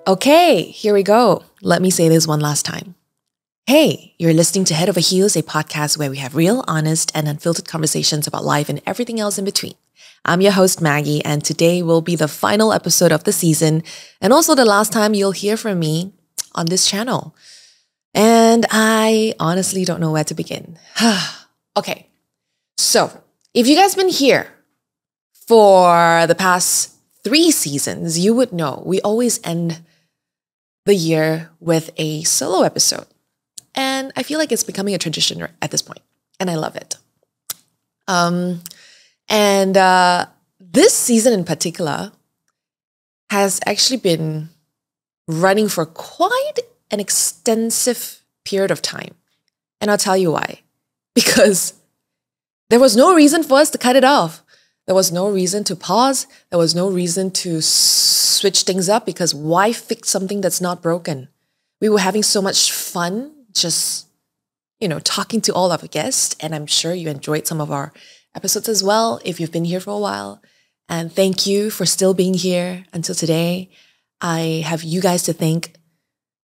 Okay, here we go. Let me say this one last time. Hey, you're listening to Head Over Heels, a podcast where we have real, honest, and unfiltered conversations about life and everything else in between. I'm your host, Maggie, and today will be the final episode of the season and also the last time you'll hear from me on this channel. And I honestly don't know where to begin. Okay, so if you guys been here for the past 3 seasons, you would know we always end the year with a solo episode. And I feel like it's becoming a tradition at this point, and I love it. This season in particular has actually been running for quite an extensive period of time. And I'll tell you why. Because there was no reason for us to cut it off. There was no reason to pause. There was no reason to switch things up because why fix something that's not broken? We were having so much fun just, talking to all of our guests. And I'm sure you enjoyed some of our episodes as well if you've been here for a while. And thank you for still being here until today. I have you guys to thank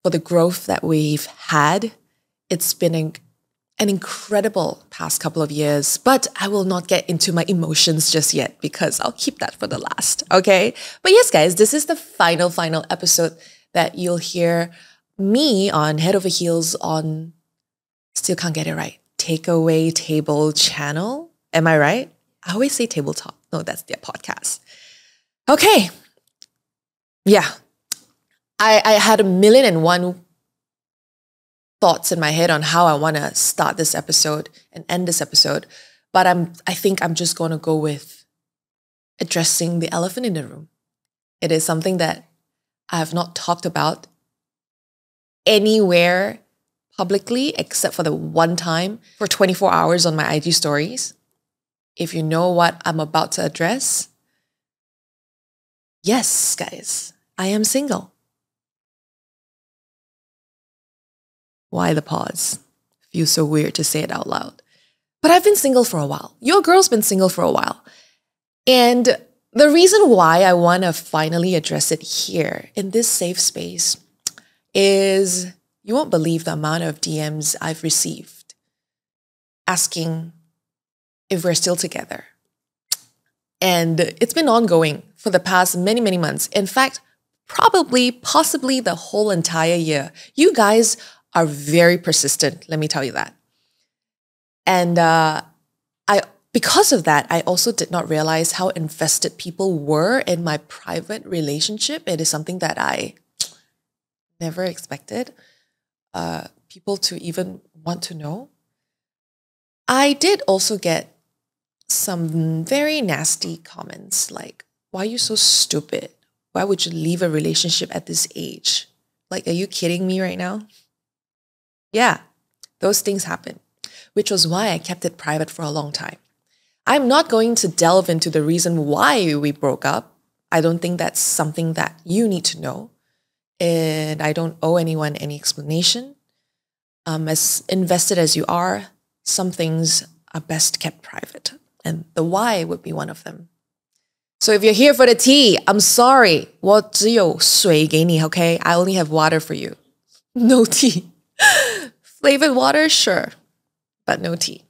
for the growth that we've had. It's been an incredible past couple of years, but I will not get into my emotions just yet because I'll keep that for the last, okay? But yes, guys, this is the final episode that you'll hear me on Head Over Heels on, still can't get it right, Takeaway Table channel. Am I right? I always say tabletop. No, that's their podcast. Okay. Yeah. I had 1,000,001 thoughts in my head on how I want to start this episode and end this episode. But I think I'm just going to go with addressing the elephant in the room. It is something that I have not talked about anywhere publicly except for the one time for 24 hours on my IG stories. If you know what I'm about to address, yes, guys, I am single. Why the pause? Feels so weird to say it out loud. But I've been single for a while. Your girl's been single for a while. And the reason why I want to finally address it here in this safe space is you won't believe the amount of DMs I've received asking if we're still together. And it's been ongoing for the past many months. In fact, possibly the whole entire year. You guys are very persistent, let me tell you that. And because of that, I also did not realize how invested people were in my private relationship. It is something that I never expected people to even want to know. I did also get some very nasty comments like, why are you so stupid? Why would you leave a relationship at this age? Like, are you kidding me right now? Yeah, those things happen, which was why I kept it private for a long time. I'm not going to delve into the reason why we broke up. I don't think that's something that you need to know. And I don't owe anyone any explanation. As invested as you are, some things are best kept private. And the why would be one of them. So if you're here for the tea, I'm sorry. 我只有水给你, okay? I only have water for you. No tea. Flavored water, sure, but no tea.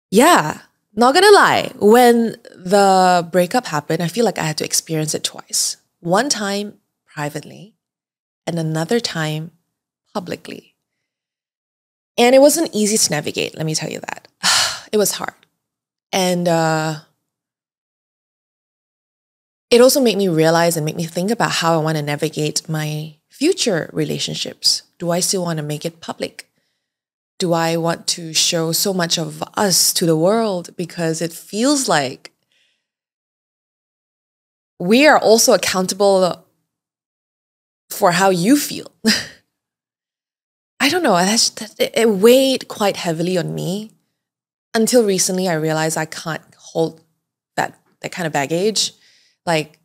Yeah, not gonna lie. When the breakup happened, I feel like I had to experience it twice. One time privately and another time publicly. And it wasn't easy to navigate, let me tell you that. It was hard. And it also made me realize and make me think about how I want to navigate my future relationships. Do I still want to make it public? Do I want to show so much of us to the world? Because it feels like we are also accountable for how you feel. I don't know, it weighed quite heavily on me. Until recently, I realized I can't hold that kind of baggage. Like,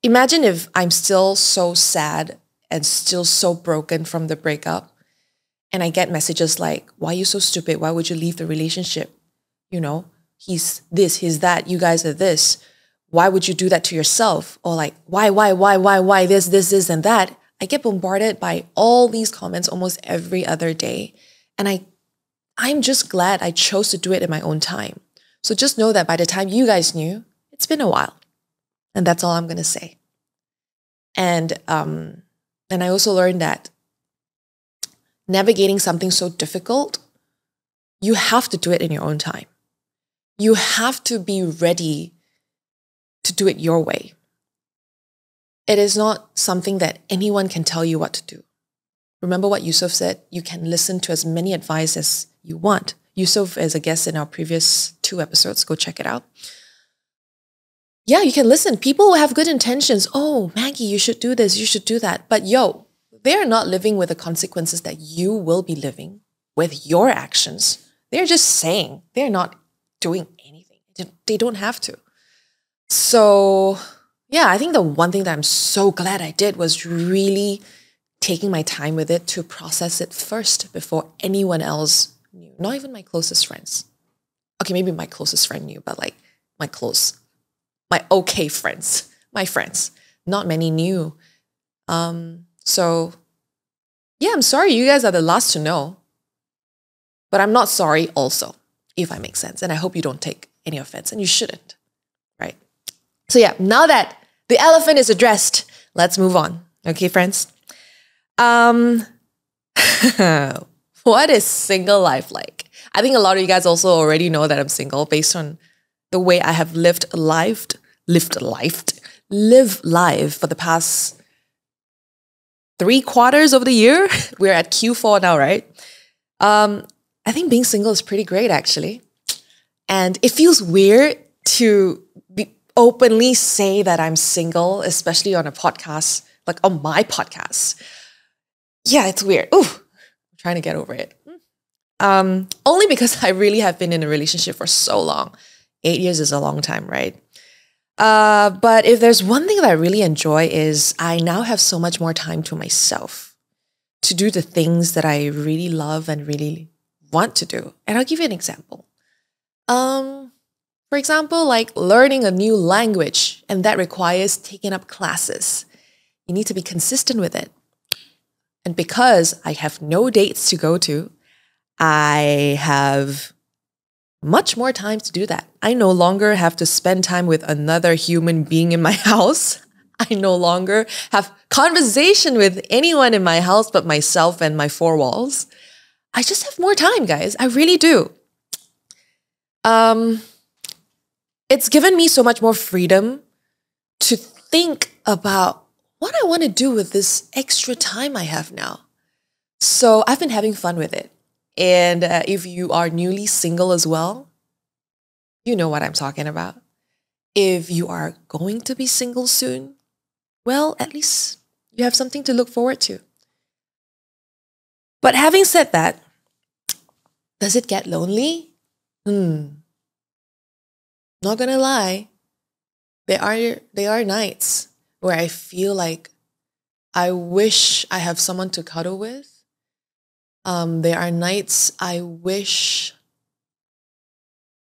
imagine if I'm still so sad and still so broken from the breakup and I get messages like, why are you so stupid? Why would you leave the relationship? He's this, he's that, you guys are this. why would you do that to yourself? Or like, why, this, and that. I get bombarded by all these comments almost every other day. And I'm just glad I chose to do it in my own time. So just know that by the time you guys knew, it's been a while. And that's all I'm going to say. And I also learned that navigating something so difficult, you have to do it in your own time. You have to be ready to do it your way. It is not something that anyone can tell you what to do. Remember what Yusuf said? You can listen to as many advice as you want. Yusuf is a guest in our previous 2 episodes. Go check it out. Yeah, you can listen. People have good intentions. Oh, Maggie, you should do this. You should do that. But they're not living with the consequences that you will be living with your actions. They're just saying. They're not doing anything. They don't have to. So, yeah, I think the one thing that I'm so glad I did was really taking my time with it to process it first before anyone else knew. Not even my closest friends. Okay, maybe my closest friend knew, but like my okay friends, my friends. Not many knew. So, yeah, I'm sorry you guys are the last to know. But I'm not sorry also, if I make sense. And I hope you don't take any offense, and you shouldn't, right? So yeah, now that the elephant is addressed, let's move on. Okay, friends? What is single life like? I think a lot of you guys also already know that I'm single based on the way I have lived life for the past 3/4 of the year. We're at Q4 now, right? I think being single is pretty great, actually. And it feels weird to openly say that I'm single, especially on a podcast, like on my podcast. Yeah, it's weird. Ooh, I'm trying to get over it. Only because I really have been in a relationship for so long. 8 years is a long time, right? But if there's one thing that I really enjoy is I now have so much more time to myself to do the things that I really love and really want to do. And I'll give you an example. For example, like learning a new language, and that requires taking up classes. You need to be consistent with it. And because I have no dates to go to, I have much more time to do that. I no longer have to spend time with another human being in my house. I no longer have conversation with anyone in my house but myself and my 4 walls. I just have more time, guys. I really do. It's given me so much more freedom to think about what I want to do with this extra time I have now. So I've been having fun with it. And if you are newly single as well, you know what I'm talking about. If you are going to be single soon, well, at least you have something to look forward to. But having said that, does it get lonely? Not gonna lie, there are nights where I feel like I wish I have someone to cuddle with. There are nights I wish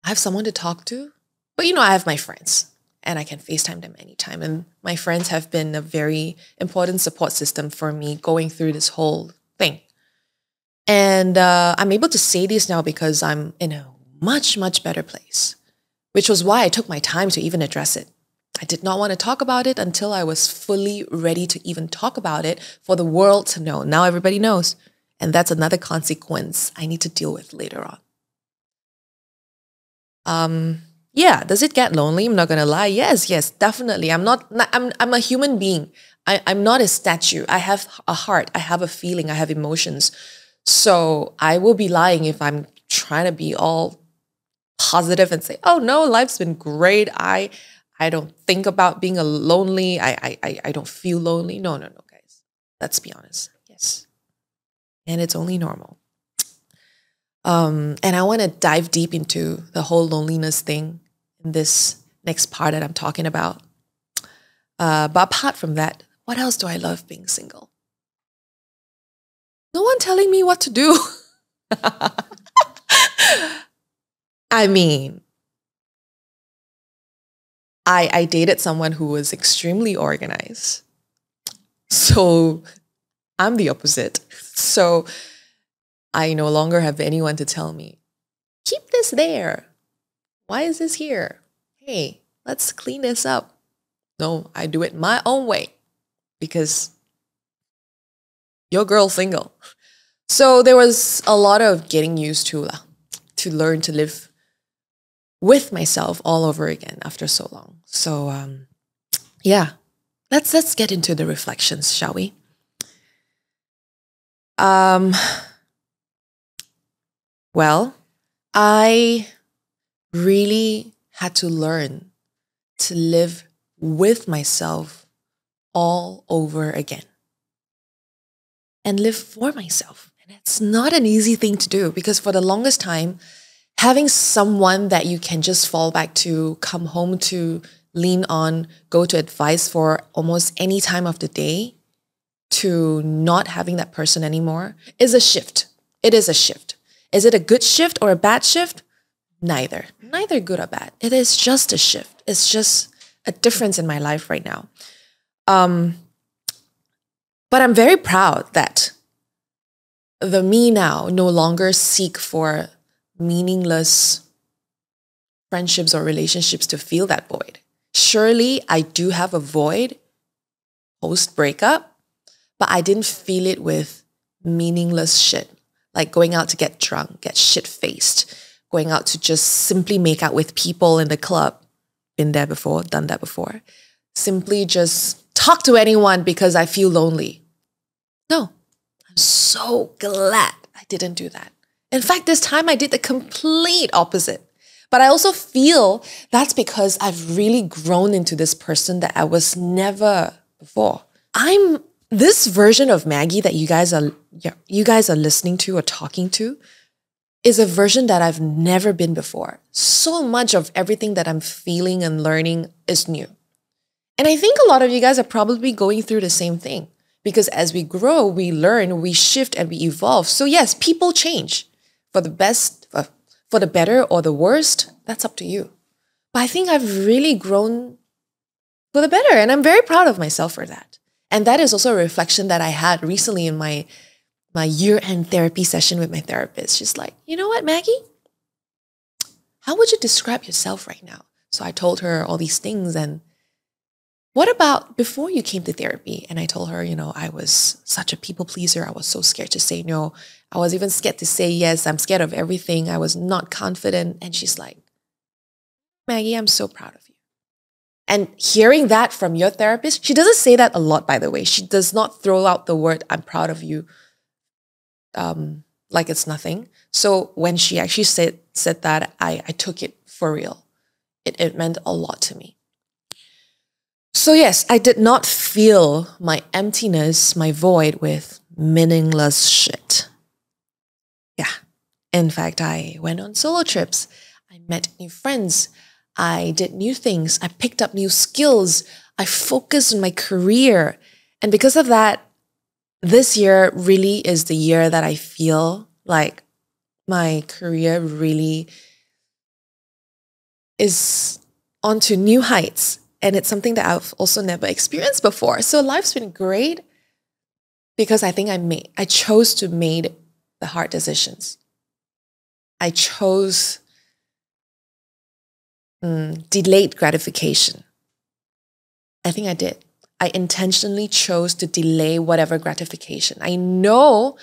I have someone to talk to. But I have my friends and I can FaceTime them anytime. And my friends have been a very important support system for me going through this whole thing. And I'm able to say this now because I'm in a much, much better place, which was why I took my time to even address it. I did not want to talk about it until I was fully ready to even talk about it for the world to know. Now everybody knows. And that's another consequence I need to deal with later on. Yeah, does it get lonely? I'm not going to lie. Yes, definitely. I'm a human being. I'm not a statue. I have a heart. I have a feeling. I have emotions. So I will be lying if I'm trying to be all positive and say, oh no, life's been great. I don't think about being lonely. I don't feel lonely. No, guys. Let's be honest. Yes. And it's only normal. And I want to dive deep into the whole loneliness thing in this next part that I'm talking about. But apart from that, what else do I love being single? No one telling me what to do. I mean, I dated someone who was extremely organized. So I'm the opposite. So I no longer have anyone to tell me, keep this there. Why is this here? Hey, let's clean this up. No, I do it my own way because your girl's single. So there was a lot of getting used to learn to live with myself all over again after so long. So yeah, let's get into the reflections, shall we? Well, I really had to learn to live with myself all over again and live for myself. And it's not an easy thing to do because for the longest time, having someone that you can just fall back to, come home to, lean on, go to advice for almost any time of the day, to not having that person anymore is a shift. It is a shift. Is it a good shift or a bad shift? Neither. Neither good or bad. It is just a shift. It's just a difference in my life right now. But I'm very proud that the me now no longer seek for meaningless friendships or relationships to fill that void. Surely I do have a void post-breakup, but I didn't feel it with meaningless shit, like going out to get drunk, get shit-faced, going out to just simply make out with people in the club. Been there before, done that before. Simply just talk to anyone because I feel lonely. No, I'm so glad I didn't do that. In fact, this time I did the complete opposite. But I also feel that's because I've really grown into this person that I was never before. I'm this version of Maggie that you guys are listening to or talking to is a version that I've never been before. So much of everything that I'm feeling and learning is new. And I think a lot of you guys are probably going through the same thing because as we grow, we learn, we shift and we evolve. So yes, people change for the best, for the better or the worst. That's up to you. But I think I've really grown for the better and I'm very proud of myself for that. And that is also a reflection that I had recently in my year-end therapy session with my therapist. She's like, you know what, Maggie? How would you describe yourself right now? So I told her all these things. And what about before you came to therapy? And I told her, I was such a people pleaser. I was so scared to say no. I was even scared to say yes. I'm scared of everything. I was not confident. And she's like, Maggie, I'm so proud of you. And hearing that from your therapist, she doesn't say that a lot, by the way. She does not throw out the word, I'm proud of you, like it's nothing. So when she actually said that, I took it for real. It meant a lot to me. So yes, I did not fill my emptiness, my void with meaningless shit. Yeah. In fact, I went on solo trips. I met new friends. I did new things. I picked up new skills. I focused on my career. And because of that, this year really is the year that I feel like my career really is onto new heights. And it's something that I've also never experienced before. So life's been great because I think I chose to make the hard decisions. I chose delayed gratification. I think I did. I intentionally chose to delay whatever gratification. I know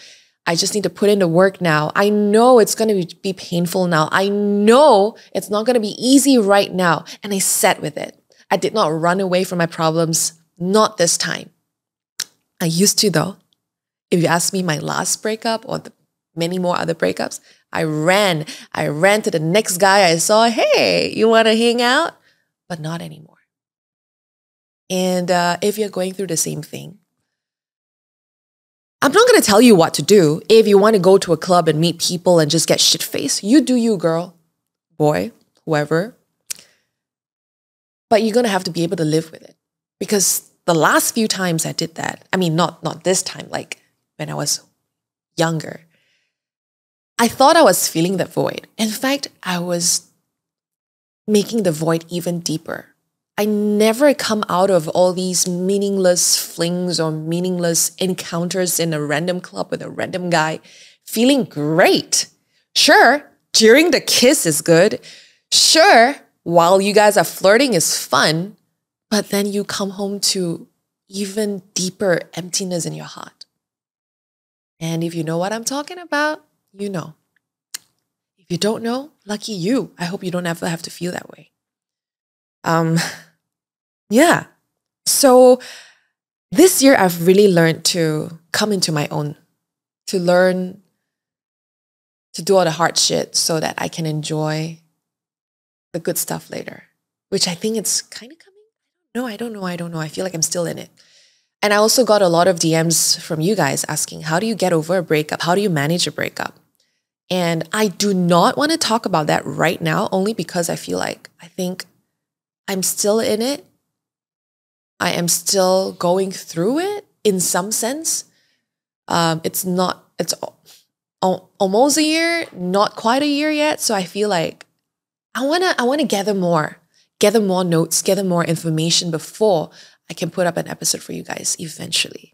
I just need to put in the work now. I know it's going to be painful now. I know it's not going to be easy right now. And I sat with it. I did not run away from my problems. Not this time. I used to though. If you ask me my last breakup or the many more other breakups, I ran to the next guy I saw. Hey, you want to hang out? But not anymore. And if you're going through the same thing, I'm not going to tell you what to do. If you want to go to a club and meet people and just get shit-faced, you do you, girl, boy, whoever. But you're going to have to be able to live with it. Because the last few times I did that, I mean, not this time, like when I was younger, I thought I was feeling that void. In fact, I was making the void even deeper. I never come out of all these meaningless flings or meaningless encounters in a random club with a random guy feeling great. Sure, during the kiss is good. Sure, while you guys are flirting is fun, but then you come home to even deeper emptiness in your heart. And if you know what I'm talking about, you know. If you don't know, lucky you. I hope you don't ever have to feel that way. Yeah. So this year I've really learned to come into my own, to learn to do all the hard shit so that I can enjoy the good stuff later, which I think it's kind of coming. No, I don't know. I feel like I'm still in it. And I also got a lot of DMs from you guys asking, how do you get over a breakup? How do you manage a breakup? And I do not want to talk about that right now, only because I feel like I think I'm still in it. I am still going through it in some sense. It's almost a year, not quite a year yet. So I feel like I wanna gather more notes, gather more information before I can put up an episode for you guys eventually.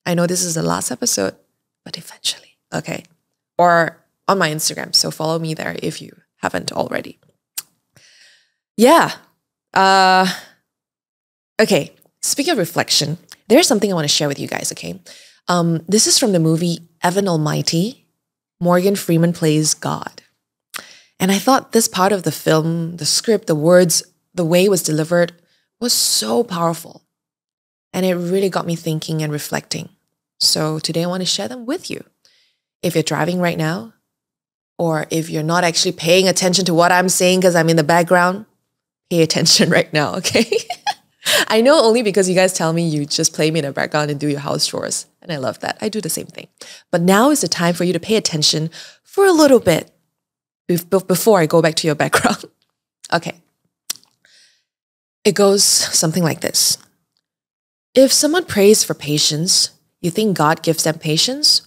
I know this is the last episode, but eventually, okay? Or on my Instagram, so follow me there if you haven't already. Yeah. Okay, speaking of reflection, there's something I want to share with you guys, okay? This is from the movie Evan Almighty. Morgan Freeman plays God. And I thought this part of the film, the script, the words, the way it was delivered was so powerful. And it really got me thinking and reflecting. So today I want to share them with you. If you're driving right now, or if you're not actually paying attention to what I'm saying because I'm in the background, pay attention right now, okay? I know only because you guys tell me you just play me in the background and do your house chores. And I love that. I do the same thing. But now is the time for you to pay attention for a little bit before I go back to your background. Okay. It goes something like this. If someone prays for patience, you think God gives them patience?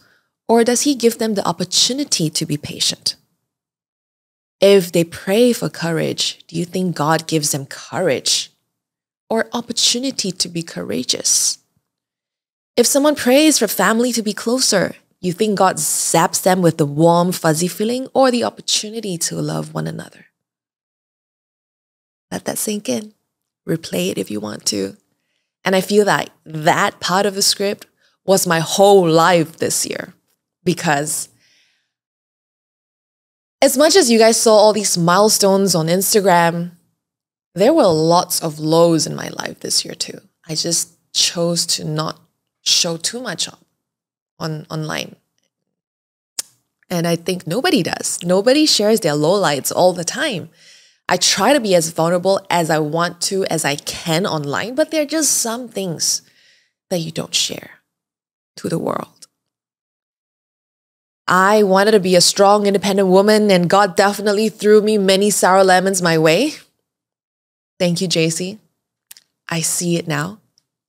Or does he give them the opportunity to be patient? If they pray for courage, do you think God gives them courage or opportunity to be courageous? If someone prays for family to be closer, you think God zaps them with the warm, fuzzy feeling or the opportunity to love one another? Let that sink in. Replay it if you want to. And I feel like that part of the script was my whole life this year. Because as much as you guys saw all these milestones on Instagram, there were lots of lows in my life this year too. I just chose to not show too much online. And I think nobody does. Nobody shares their lowlights all the time. I try to be as vulnerable as I want to, as I can online, but there are just some things that you don't share to the world. I wanted to be a strong, independent woman, and God definitely threw me many sour lemons my way. Thank you, JC. I see it now.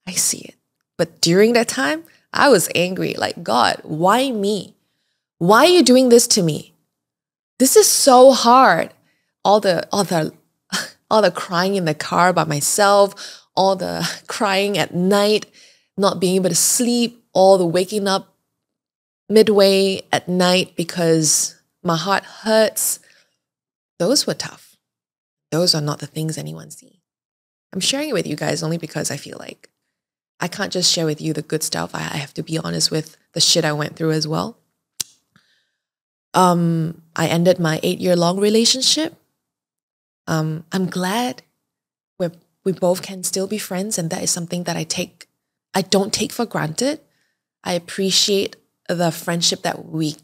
I see it. But during that time, I was angry. Like, God, why me? Why are you doing this to me? This is so hard. All the crying in the car by myself, all the crying at night, not being able to sleep, all the waking up midway at night because my heart hurts. Those were tough. Those are not the things anyone sees. I'm sharing it with you guys only because I feel like I can't just share with you the good stuff. I have to be honest with the shit I went through as well. I ended my 8-year-long relationship. I'm glad we both can still be friends, and that is something that I don't take for granted. I appreciate the friendship that we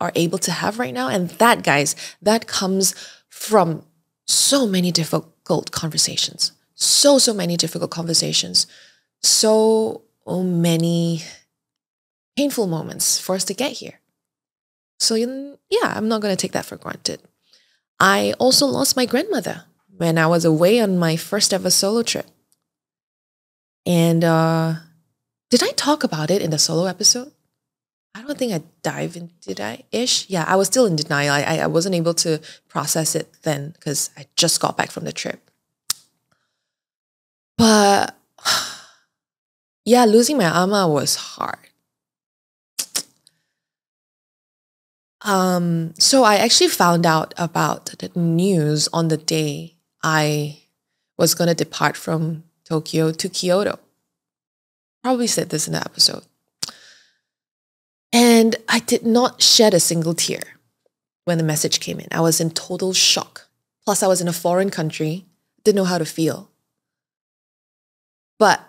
are able to have right now. And that, guys, that comes from so many difficult conversations. So many difficult conversations. So many painful moments for us to get here. So yeah, I'm not going to take that for granted. I also lost my grandmother when I was away on my first ever solo trip. And did I talk about it in the solo episode? I don't think I dived in, did I? Ish? Yeah, I was still in denial. I wasn't able to process it then because I just got back from the trip. But yeah, losing my ama was hard. So I actually found out about the news on the day I was going to depart from Tokyo to Kyoto. Probably said this in the episode. And I did not shed a single tear when the message came in. I was in total shock. Plus, I was in a foreign country, didn't know how to feel. But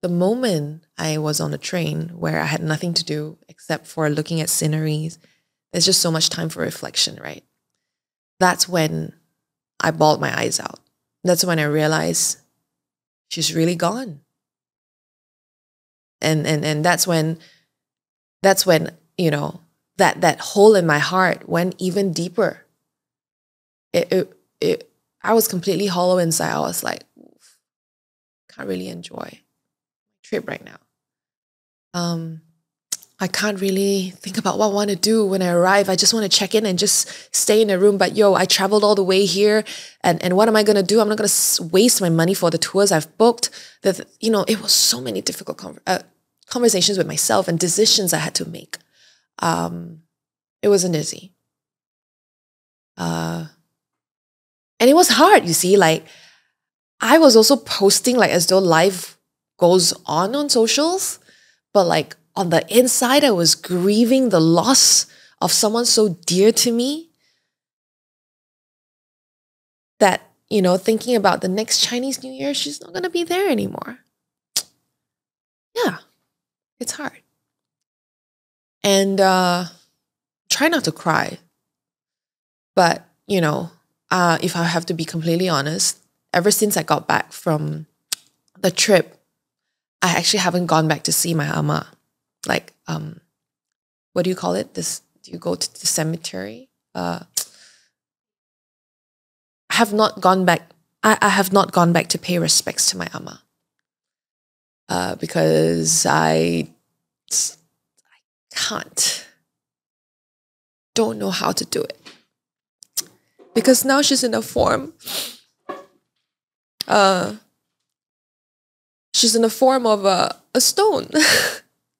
the moment I was on a train where I had nothing to do except for looking at sceneries, there's just so much time for reflection, right? That's when I bawled my eyes out. That's when I realized she's really gone. And that's when, you know, that hole in my heart went even deeper. I was completely hollow inside. I was like, can't really enjoy my trip right now. I can't really think about what I want to do when I arrive. I just want to check in and just stay in a room. But I traveled all the way here, and what am I going to do? I'm not going to waste my money for the tours I've booked. It was so many difficult conversations with myself and decisions I had to make. It wasn't easy. And it was hard, you see. Like, I was also posting like as though life goes on socials, but like on the inside, I was grieving the loss of someone so dear to me that, thinking about the next Chinese New Year, she's not going to be there anymore. Yeah, it's hard. And try not to cry. But, if I have to be completely honest, ever since I got back from the trip, I actually haven't gone back to see my ama. Like, what do you call it? Do you go to the cemetery? I have not gone back. I have not gone back to pay respects to my ama. Because I can't. Don't know how to do it. Because now she's in a form. She's in the form of a stone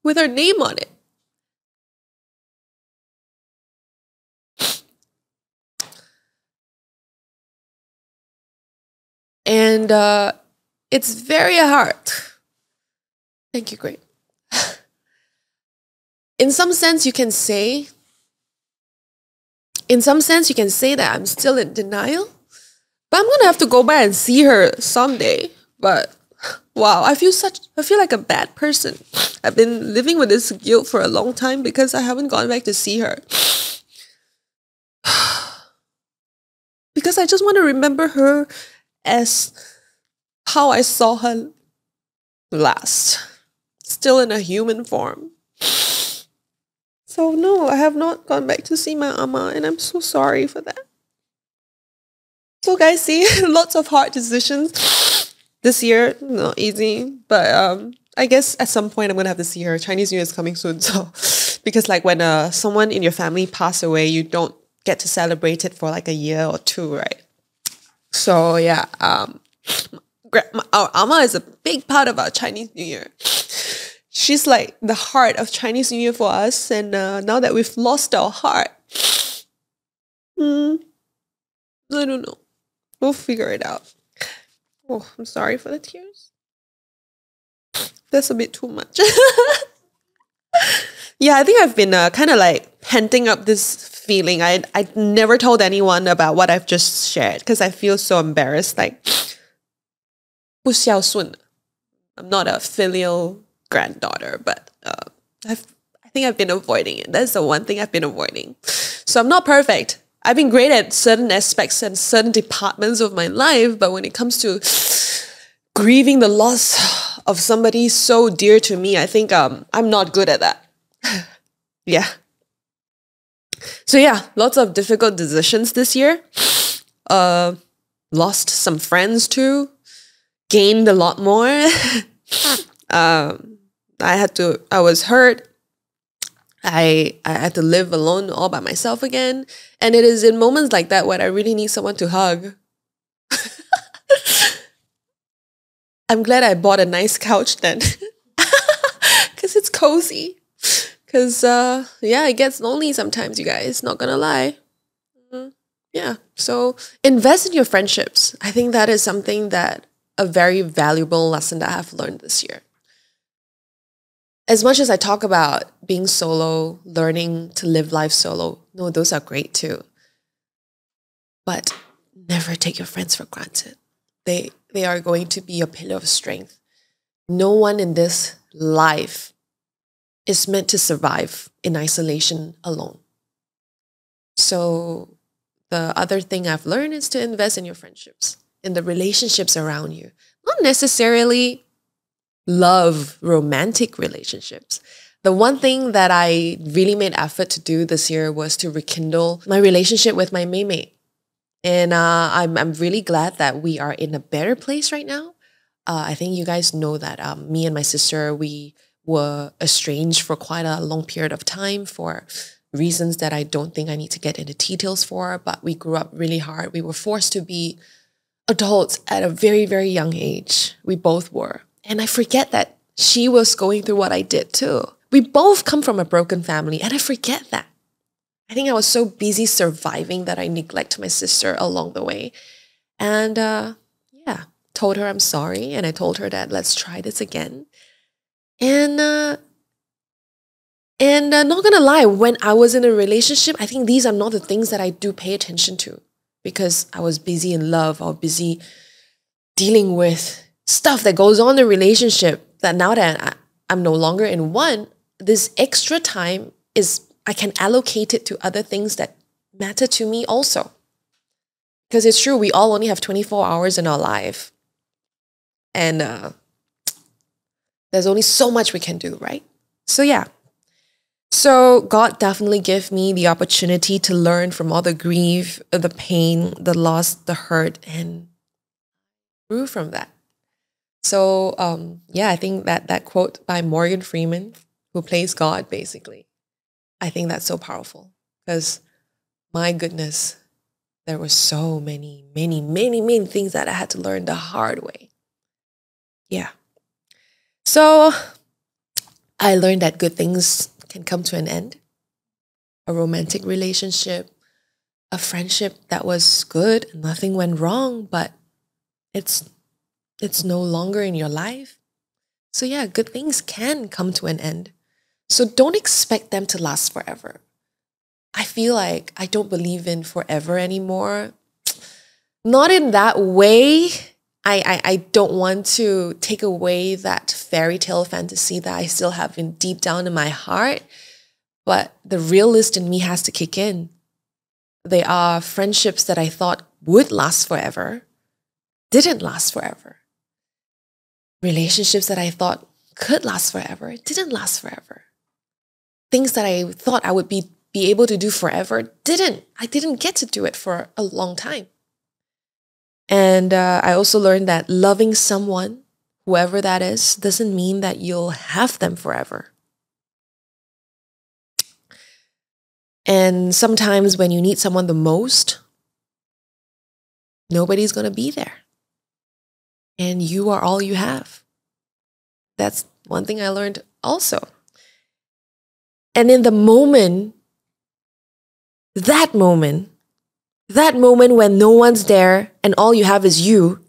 with her name on it. And it's very hard. Thank you, great. In some sense, you can say that I'm still in denial. But I'm going to have to go back and see her someday. But wow, I feel like a bad person. I've been living with this guilt for a long time because I haven't gone back to see her. Because I just want to remember her as how I saw her last. Still in a human form. So no, I have not gone back to see my ama, and I'm so sorry for that. So guys, see, lots of hard decisions this year. Not easy, but I guess at some point I'm gonna have to see her. Chinese New Year is coming soon, so because like when someone in your family passes away, you don't get to celebrate it for like a year or two, right? So yeah, our ama is a big part of our Chinese New Year. She's like the heart of Chinese New Year for us, and now that we've lost our heart, I don't know. We'll figure it out. Oh, I'm sorry for the tears. That's a bit too much. Yeah, I think I've been kind of like penting up this feeling. I never told anyone about what I've just shared because I feel so embarrassed. Like, 不孝顺. I'm not a filial granddaughter, but I think I've been avoiding it. That's the one thing I've been avoiding. So I'm not perfect. I've been great at certain aspects and certain departments of my life, but when it comes to grieving the loss of somebody so dear to me, I think I'm not good at that. Yeah. So yeah, lots of difficult decisions this year. Lost some friends too. Gained a lot more. I was hurt. I had to live alone all by myself again. And it is in moments like that when I really need someone to hug. I'm glad I bought a nice couch then. Because it's cozy. Because, yeah, it gets lonely sometimes, you guys. Not gonna lie. Yeah. So invest in your friendships. I think that is something that a very valuable lesson that I have learned this year. As much as I talk about being solo, learning to live life solo, no, those are great too. But never take your friends for granted. They are going to be a pillar of strength. No one in this life is meant to survive in isolation alone. So the other thing I've learned is to invest in your friendships, in the relationships around you. Not necessarily love, romantic relationships. The one thing that I really made effort to do this year was to rekindle my relationship with my maymate. And I'm really glad that we are in a better place right now. I think you guys know that me and my sister, we were estranged for quite a long period of time for reasons that I don't think I need to get into details for, but we grew up really hard. We were forced to be adults at a very, very young age. We both were. And I forget that she was going through what I did too. We both come from a broken family, and I forget that. I think I was so busy surviving that I neglected my sister along the way. And yeah, told her I'm sorry. And I told her that let's try this again. And not gonna lie, when I was in a relationship, I think these are not the things that I do pay attention to because I was busy in love or busy dealing with stuff that goes on in a relationship that now that I'm no longer in one, this extra time is I can allocate it to other things that matter to me also. Because it's true, we all only have 24 hours in our life. And there's only so much we can do, right? So yeah. So God definitely gave me the opportunity to learn from all the grief, the pain, the loss, the hurt, and grew from that. So yeah, I think that quote by Morgan Freeman, who plays God basically, I think that's so powerful because my goodness, there were so many things that I had to learn the hard way. Yeah. So I learned that good things can come to an end. A romantic relationship, a friendship that was good, nothing went wrong, but it's no longer in your life. So yeah, good things can come to an end. So don't expect them to last forever. I feel like I don't believe in forever anymore. Not in that way. I don't want to take away that fairy tale fantasy that I still have in deep down in my heart. But the realist in me has to kick in. They are friendships that I thought would last forever, didn't last forever. Relationships that I thought could last forever, didn't last forever. Things that I thought I would be able to do forever, didn't. I didn't get to do it for a long time. And I also learned that loving someone, whoever that is, doesn't mean that you'll have them forever. And sometimes when you need someone the most, nobody's going to be there. And you are all you have. That's one thing I learned also. And in the moment, that moment when no one's there and all you have is you,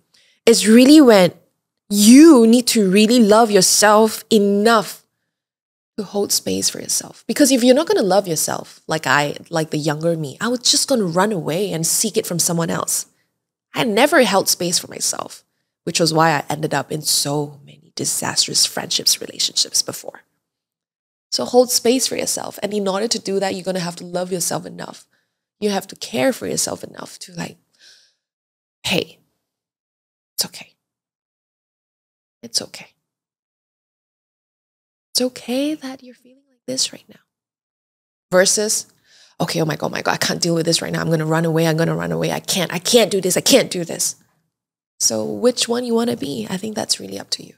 is really when you need to really love yourself enough to hold space for yourself. Because if you're not going to love yourself like the younger me, I was just going to run away and seek it from someone else. I never held space for myself, which was why I ended up in so many disastrous friendships, relationships before. So hold space for yourself. And in order to do that, you're going to have to love yourself enough. You have to care for yourself enough to like, hey, it's okay. It's okay. It's okay that you're feeling like this right now. Versus, okay, oh my God, I can't deal with this right now. I'm going to run away. I can't do this. So which one you want to be? I think that's really up to you.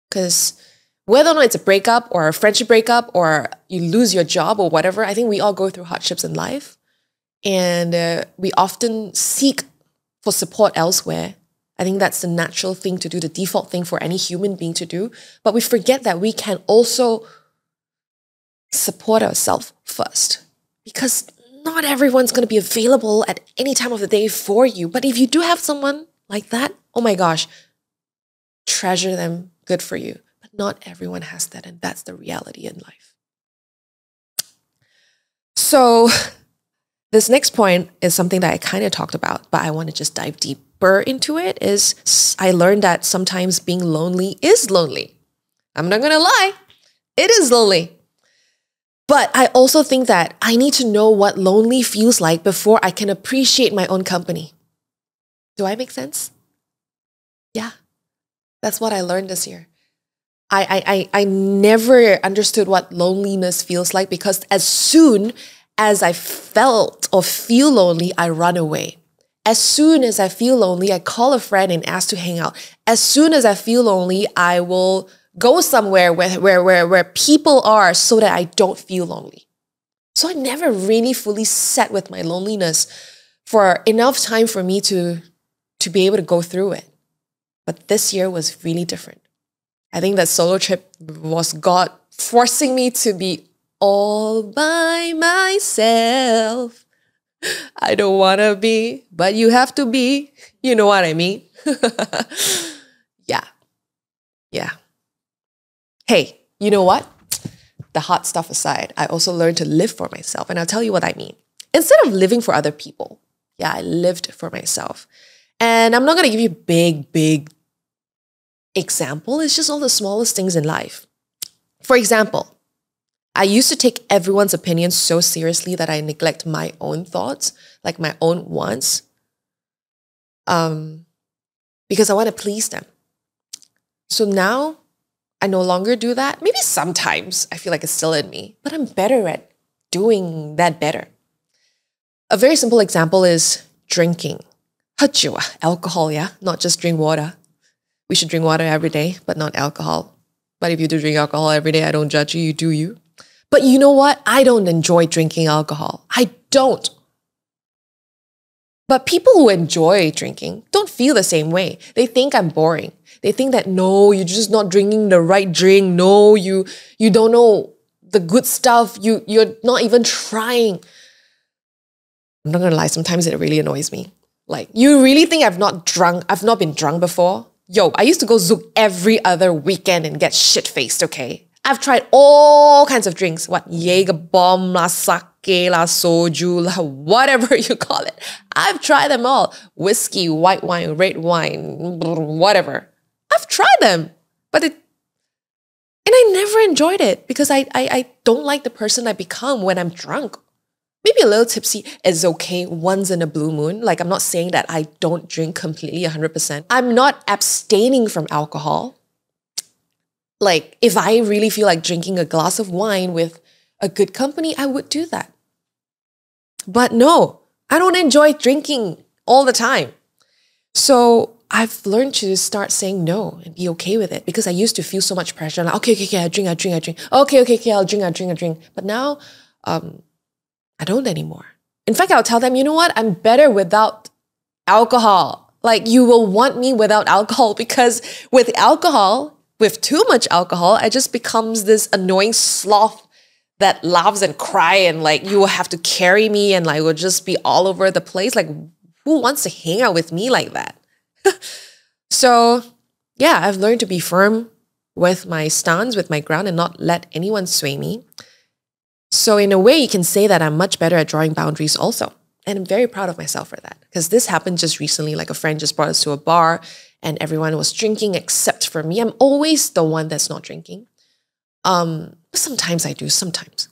Because whether or not it's a breakup or a friendship breakup or you lose your job or whatever, I think we all go through hardships in life. And we often seek for support elsewhere I think that's the natural thing to do, the default thing for any human being to do. But we forget that we can also support ourselves first, because not everyone's going to be available at any time of the day for you. But if you do have someone like that, oh my gosh, treasure them, good for you. But not everyone has that, and that's the reality in life. So this next point is something that I kind of talked about, but I want to just dive deeper into it. Is I learned that sometimes being lonely is lonely. I'm not going to lie. It is lonely. But I also think that I need to know what lonely feels like before I can appreciate my own company. Do I make sense? Yeah. That's what I learned this year. I never understood what loneliness feels like, because as soon as I felt or feel lonely, I run away. As soon as I feel lonely, I call a friend and ask to hang out. As soon as I feel lonely, I will go somewhere where people are so that I don't feel lonely. So I never really fully sat with my loneliness for enough time for me to be able to go through it. But this year was really different. I think that solo trip was God forcing me to be all by myself. I don't want to be, but you have to be. You know what I mean? Yeah. Hey, you know what? The hard stuff aside, I also learned to live for myself. And I'll tell you what I mean. Instead of living for other people, I lived for myself. And I'm not going to give you big example. It's just all the smallest things in life. For example, I used to take everyone's opinion so seriously that I neglect my own thoughts, like my own wants, because I want to please them. So now I no longer do that. Maybe sometimes I feel like it's still in me, but I'm better at doing that better. A very simple example is drinking. 喝酒, alcohol, yeah? Not just drink water. We should drink water every day, but not alcohol. But if you do drink alcohol every day, I don't judge you, you do you. But you know what? I don't enjoy drinking alcohol. I don't. But people who enjoy drinking don't feel the same way. They think I'm boring. They think that, no, you're just not drinking the right drink. No, you don't know the good stuff. You're not even trying. I'm not gonna lie, sometimes it really annoys me. Like, you really think I've not been drunk before? Yo, I used to go zouk every other weekend and get shit-faced, okay? I've tried all kinds of drinks. What, Jaeger bomb la, sake la, soju la, whatever you call it. I've tried them all. Whiskey, white wine, red wine, whatever. I've tried them. And I never enjoyed it because I don't like the person I become when I'm drunk. Maybe a little tipsy is okay once in a blue moon. Like, I'm not saying that I don't drink completely 100%. I'm not abstaining from alcohol. Like, if I really feel like drinking a glass of wine with a good company, I would do that. But no, I don't enjoy drinking all the time. So I've learned to start saying no and be okay with it, because I used to feel so much pressure. Like, okay, I drink. Okay, I'll drink. But now, I don't anymore. In fact, I'll tell them, you know what? I'm better without alcohol. Like, you will want me without alcohol, because with alcohol, with too much alcohol, I just becomes this annoying sloth that laughs and cry, and like, you will have to carry me and like, will just be all over the place. Like, who wants to hang out with me like that? So yeah, I've learned to be firm with my stance, with my ground, and not let anyone sway me. So in a way, you can say that I'm much better at drawing boundaries also. And I'm very proud of myself for that. Because this happened just recently. Like, a friend just brought us to a bar and everyone was drinking except for me. I'm always the one that's not drinking. Sometimes I do, sometimes.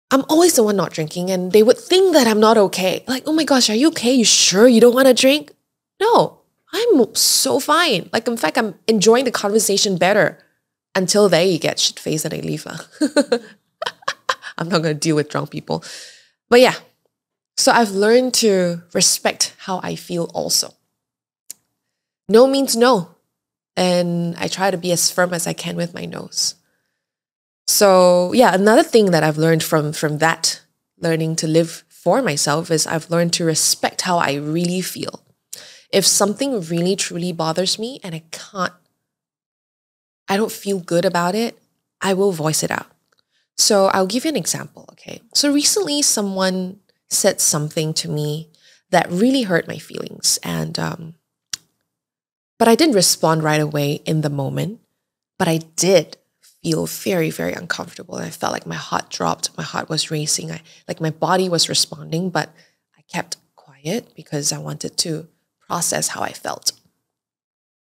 I'm always the one not drinking, and they would think that I'm not okay. Like, oh my gosh, are you okay? You sure you don't want to drink? No, I'm so fine. Like, in fact, I'm enjoying the conversation better until they get shit-faced and they leave. I'm not going to deal with drunk people. But yeah, so I've learned to respect how I feel also. No means no. And I try to be as firm as I can with my no's. So yeah, another thing that I've learned from that, learning to live for myself, is I've learned to respect how I really feel. If something really truly bothers me and I don't feel good about it, I will voice it out. So I'll give you an example, okay? So recently someone said something to me that really hurt my feelings, and but I didn't respond right away in the moment, but I did feel very, very uncomfortable. And I felt like my heart dropped, my heart was racing, like my body was responding, but I kept quiet because I wanted to process how I felt.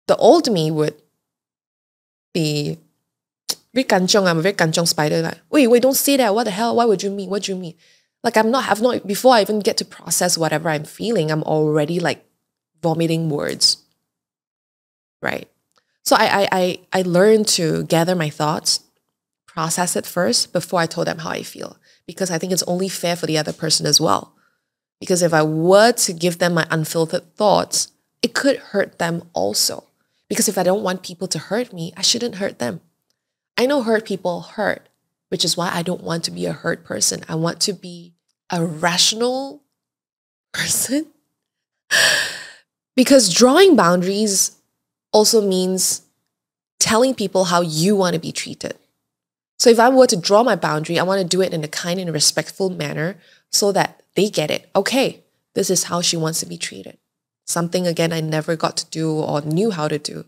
The old me would be very kanchong. I'm a very kanchong spider. Like, wait, don't say that. What the hell? What would you mean? What do you mean? Like I've not, before I even get to process whatever I'm feeling, I'm already like vomiting words, right? So I learned to gather my thoughts, process it first before I told them how I feel, because I think it's only fair for the other person as well. Because if I were to give them my unfiltered thoughts, it could hurt them also. Because if I don't want people to hurt me, I shouldn't hurt them. I know hurt people hurt, which is why I don't want to be a hurt person. I want to be a rational person. Because drawing boundaries also means telling people how you want to be treated. So if I were to draw my boundary, I want to do it in a kind and respectful manner so that they get it. Okay, this is how she wants to be treated. Something, again, I never got to do or knew how to do.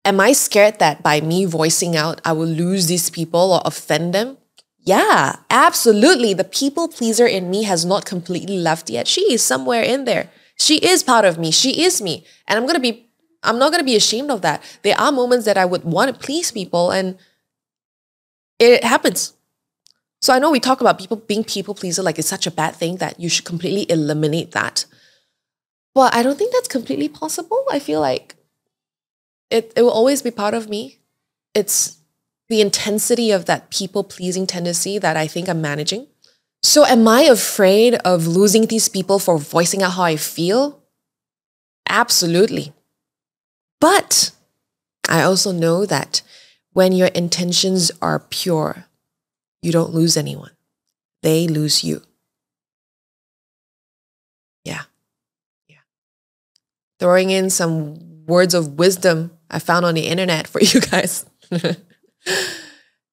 Am I scared that by me voicing out, I will lose these people or offend them? Yeah, absolutely. The people pleaser in me has not completely left yet. She is somewhere in there. She is part of me. She is me. And I'm not going to be ashamed of that. There are moments that I would want to please people, and it happens. So I know we talk about people being people pleaser like it's such a bad thing that you should completely eliminate that. But I don't think that's completely possible. I feel like it will always be part of me. It's the intensity of that people-pleasing tendency that I think I'm managing. So am I afraid of losing these people for voicing out how I feel? Absolutely. But I also know that when your intentions are pure, you don't lose anyone. They lose you. Yeah. Throwing in some words of wisdom I found on the internet for you guys.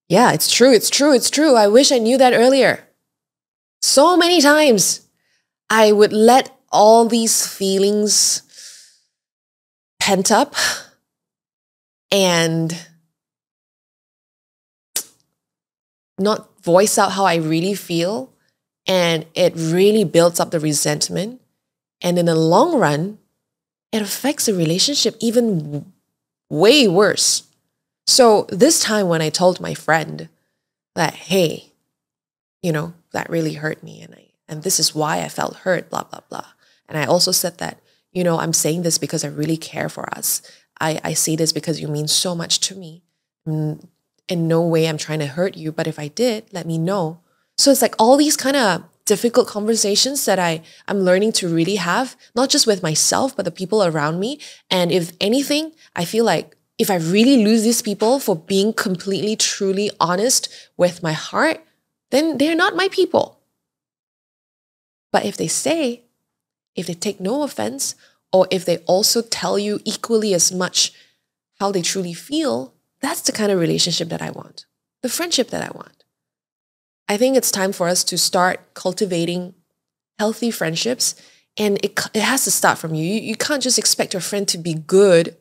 Yeah, it's true. I wish I knew that earlier. So many times I would let all these feelings pent up and not voice out how I really feel. And it really builds up the resentment. And in the long run, it affects the relationship even way worse. So this time when I told my friend that, hey, that really hurt me, and this is why I felt hurt, blah, blah, blah. And I also said that, I'm saying this because I really care for us. I say this because you mean so much to me. In no way I'm trying to hurt you, but if I did, let me know. So it's like all these kind of difficult conversations that I'm learning to really have, not just with myself, but the people around me. And if anything, I feel like if I really lose these people for being completely, truly honest with my heart, then they're not my people. But if they stay, if they take no offense, or if they also tell you equally as much how they truly feel, that's the kind of relationship that I want, the friendship that I want. I think it's time for us to start cultivating healthy friendships, and it has to start from you. You can't just expect your friend to be good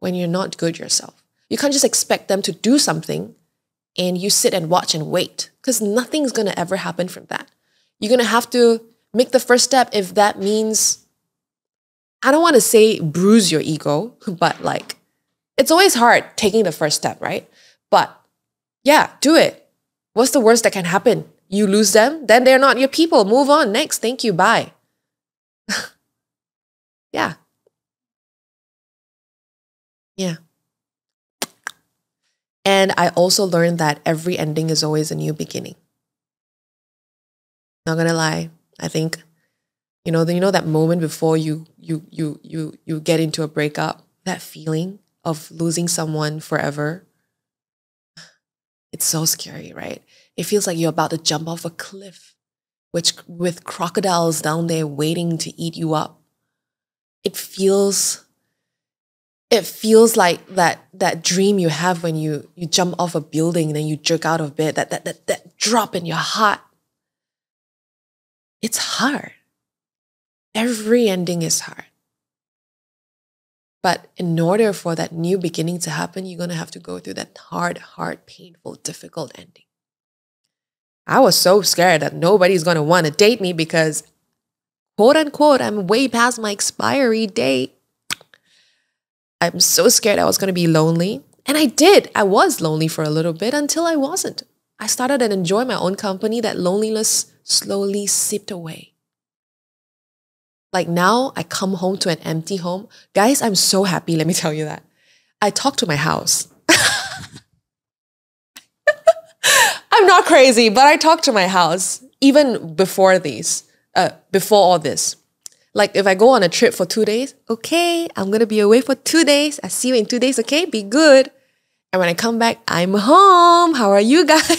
when you're not good yourself. You can't just expect them to do something and you sit and watch and wait, because nothing's going to ever happen from that. You're going to have to make the first step if that means, I don't want to say bruise your ego, but like, it's always hard taking the first step, right? But yeah, do it. What's the worst that can happen? You lose them, then they're not your people. Move on. Next. Thank you. Bye. Yeah. And I also learned that every ending is always a new beginning. Not gonna lie. I think, that moment before you get into a breakup, that feeling of losing someone forever, it's so scary, right? It feels like you're about to jump off a cliff, with crocodiles down there waiting to eat you up. it feels like that dream you have when you jump off a building and then you jerk out of bed, that drop in your heart. It's hard. Every ending is hard. But in order for that new beginning to happen, you're going to have to go through that hard, painful, difficult ending. I was so scared that nobody's going to want to date me because, quote unquote, I'm way past my expiry date. I'm so scared I was going to be lonely. And I did. I was lonely for a little bit until I wasn't. I started to enjoy my own company. That loneliness slowly seeped away. Like now, I come home to an empty home. Guys, I'm so happy, let me tell you that. I talk to my house. I'm not crazy, but I talk to my house even before all this. Like if I go on a trip for 2 days, okay, I'm going to be away for 2 days. I see you in 2 days, okay? Be good. And when I come back, I'm home. How are you guys?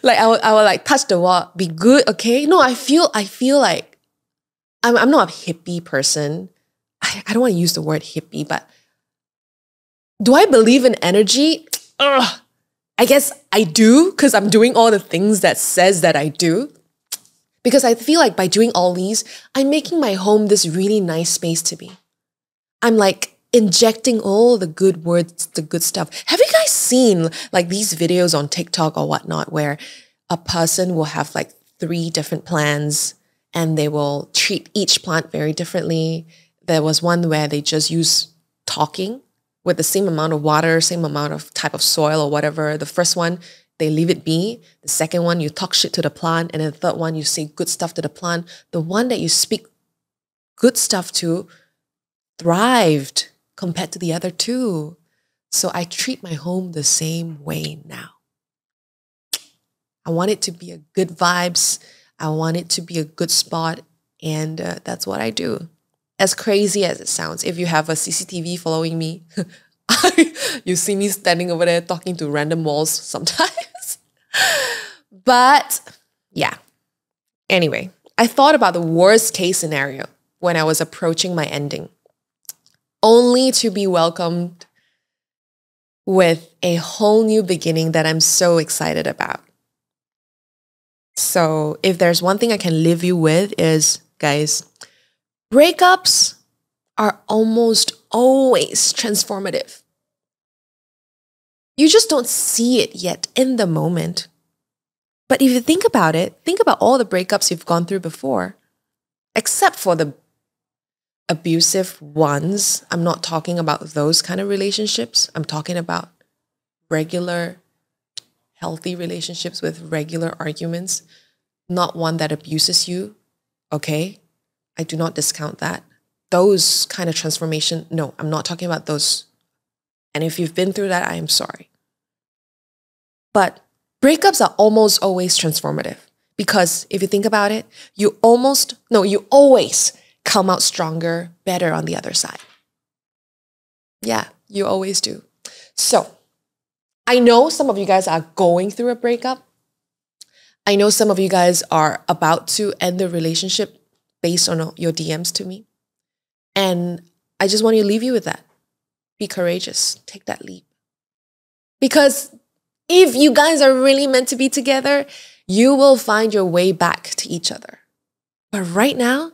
Like I will like touch the wall, be good, okay? No, I feel like I'm not a hippie person. I don't want to use the word hippie, but do I believe in energy? Ugh. I guess I do because I'm doing all the things that says that I do. Because I feel like by doing all these, I'm making my home this really nice space to be. I'm like injecting all the good words, the good stuff. Have you guys seen like these videos on TikTok or whatnot where a person will have like 3 different plants and they will treat each plant very differently? There was one where they just use talking with the same amount of water, same amount of type of soil or whatever. The first one, they leave it be. The second one, you talk shit to the plant. And then the third one, you say good stuff to the plant. The one that you speak good stuff to thrived compared to the other 2. So I treat my home the same way now. I want it to be a good vibes. I want it to be a good spot. And that's what I do. As crazy as it sounds, if you have a CCTV following me, you see me standing over there talking to random walls sometimes. But yeah. Anyway, I thought about the worst case scenario when I was approaching my ending, only to be welcomed with a whole new beginning that I'm so excited about. So if there's one thing I can leave you with is, guys, breakups are almost always transformative. You just don't see it yet in the moment. But if you think about it, think about all the breakups you've gone through before, except for the abusive ones. I'm not talking about those kind of relationships. I'm talking about regular, healthy relationships with regular arguments, not one that abuses you, okay? I do not discount that. Those kind of transformation, no, I'm not talking about those. And if you've been through that, I am sorry. But breakups are almost always transformative because if you think about it, you always come out stronger, better on the other side. Yeah, you always do. So I know some of you guys are going through a breakup. I know some of you guys are about to end the relationship based on your DMs to me. And I just want to leave you with that. Be courageous. Take that leap. Because if you guys are really meant to be together, you will find your way back to each other. But right now,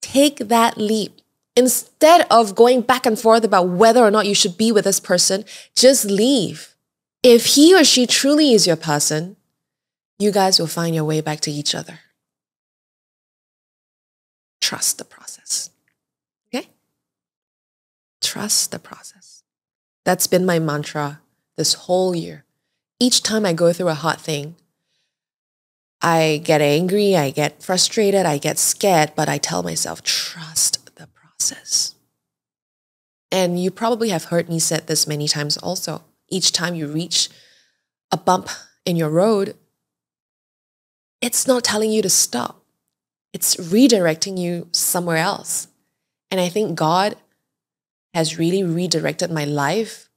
take that leap. Instead of going back and forth about whether or not you should be with this person, just leave. If he or she truly is your person, you guys will find your way back to each other. Trust the process. Okay? Trust the process. That's been my mantra this whole year. Each time I go through a hard thing, I get angry, I get frustrated, I get scared, but I tell myself, trust the process. And you probably have heard me say this many times also. Each time you reach a bump in your road, it's not telling you to stop. It's redirecting you somewhere else. And I think God has really redirected my life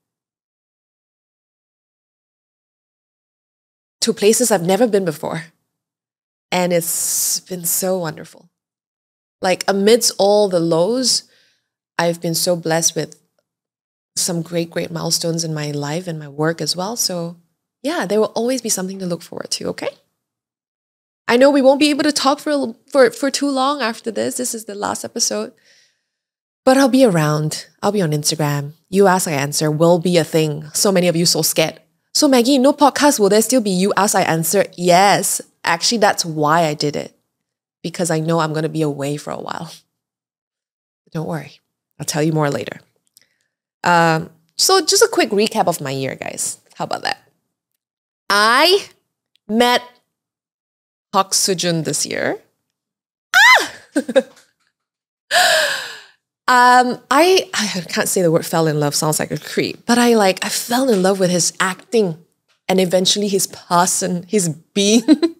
to places I've never been before. And it's been so wonderful. Like amidst all the lows, I've been so blessed with some great, great milestones in my life and my work as well. So yeah, there will always be something to look forward to, okay? I know we won't be able to talk for too long after this. This is the last episode. But I'll be around. I'll be on Instagram. You ask, I answer will be a thing. So many of you so scared. So Maggie, no podcast, will there still be you ask, I answer? Yes. Actually, that's why I did it. Because I know I'm going to be away for a while. Don't worry. I'll tell you more later. So just a quick recap of my year, guys. How about that? I met Park Seo-joon this year. I can't say the word fell in love, sounds like a creep, but I fell in love with his acting and eventually his person, his being.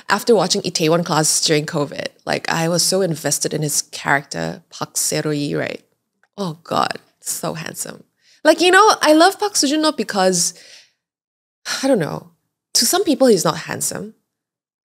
After watching Itaewon Class during COVID, like I was so invested in hhis character, Park Seo-yi, right? Oh God, so handsome. Like, you know, I love Park Seo-joon not because, I don't know, to some people he's not handsome.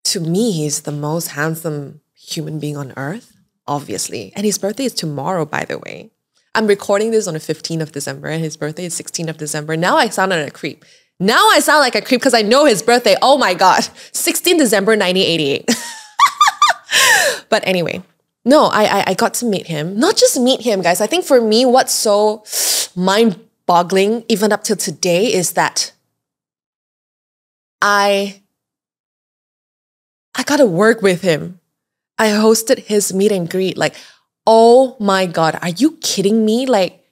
To me, he's the most handsome human being on earth, obviously. And his birthday is tomorrow, by the way. I'm recording this on the 15th of December and his birthday is 16th of December. Now I sound like a creep. Now I sound like a creep because I know his birthday. Oh my God. 16th December 1988. But anyway, no, I got to meet him. Not just meet him, guys. I think for me, what's so mind-boggling, even up till today, is that I got to work with him. I hosted his meet and greet. Like, oh my God, are you kidding me? Like,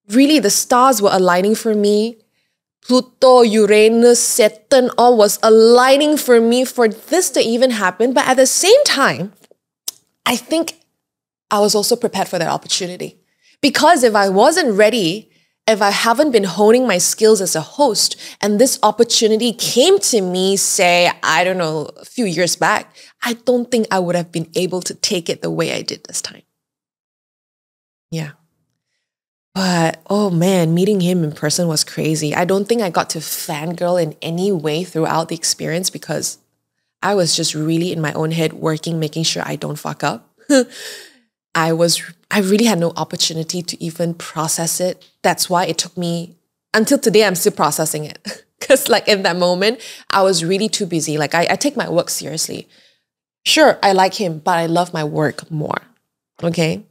really, the stars were aligning for me. Pluto, Uranus, Saturn, all was aligning for me for this to even happen. But at the same time, I think I was also prepared for that opportunity. Because if I wasn't ready, if I haven't been honing my skills as a host, and this opportunity came to me, say, I don't know, a few years back, I don't think I would have been able to take it the way I did this time. Yeah. But, oh man, meeting him in person was crazy. I don't think I got to fangirl in any way throughout the experience because I was just really in my own head working, making sure I don't fuck up. I really had no opportunity to even process it. That's why it took me, until today, I'm still processing it. Because like in that moment, I was really too busy. Like I take my work seriously. Sure, I like him, but I love my work more. Okay?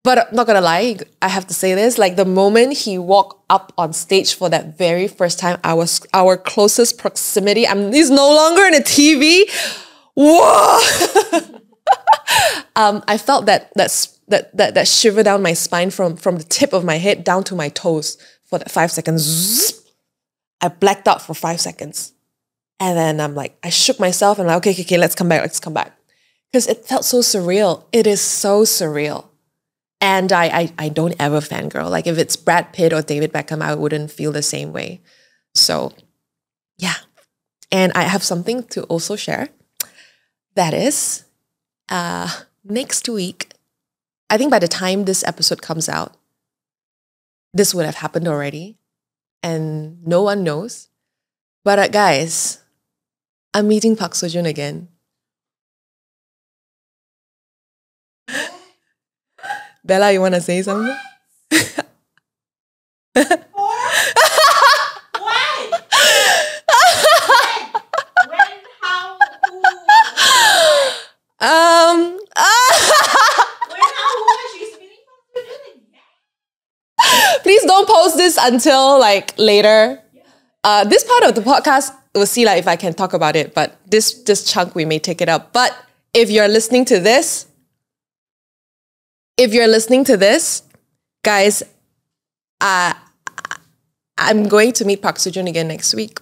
But I'm not gonna lie, I have to say this, like the moment he walked up on stage for that very first time, I was our closest proximity. He's no longer in a TV. Whoa! I felt that shiver down my spine from the tip of my head down to my toes for that 5 seconds. I blacked out for 5 seconds. And then I'm like, I shook myself and I'm like, okay, let's come back. Because it felt so surreal. It is so surreal. And I don't ever fangirl. Like if it's Brad Pitt or David Beckham, I wouldn't feel the same way. So yeah. And I have something to also share. That is, next week, I think by the time this episode comes out, this would have happened already. And no one knows. But guys, I'm meeting Park Seo-joon again. Bella, you want to say something? What? When? How? Who? When? How? Who? She's meeting Park Seo-joon. Please don't post this until like later. Yeah. This part of the podcast, we'll see like if I can talk about it, but this chunk we may take it up. But if you're listening to this, guys, I'm going to meet Park Seo-joon again next week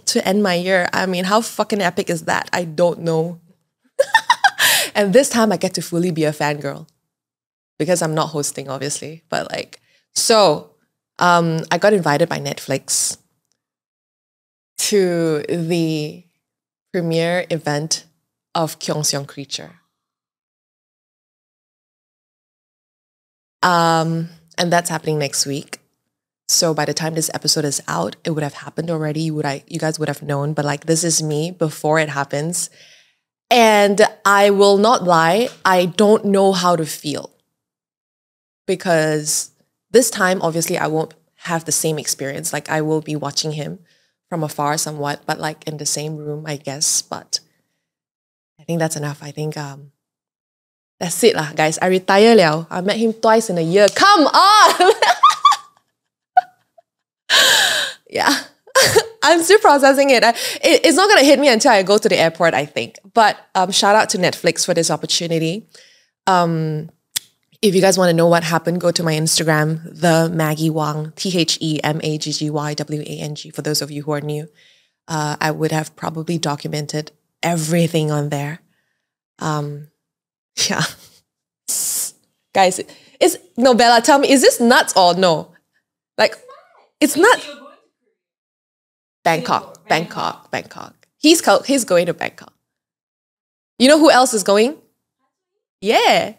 to end my year. I mean, how fucking epic is that? I don't know. And this time I get to fully be a fangirl because I'm not hosting, obviously. But like, so I got invited by Netflix to the premiere event of Kyung-seong Creature. And that's happening next week. So by the time this episode is out, it would have happened already. You guys would have known. But like, this is me before it happens. And I will not lie, I don't know how to feel. Because this time, obviously, I won't have the same experience. Like, I will be watching him from afar somewhat, but like in the same room, I guess. But I think that's enough. I think that's it lah, guys. I retire liao. I met him twice in a year. Come on! Yeah. I'm still processing it. It's not going to hit me until I go to the airport, I think. But shout out to Netflix for this opportunity. If you guys want to know what happened, go to my Instagram, the Maggy Wang, TheMaggywang, for those of you who are new. I would have probably documented everything on there. Yeah. Guys, no, Bella, tell me, is this nuts or no? Like, it's not. Bangkok. He's going to Bangkok. You know who else is going? Yeah.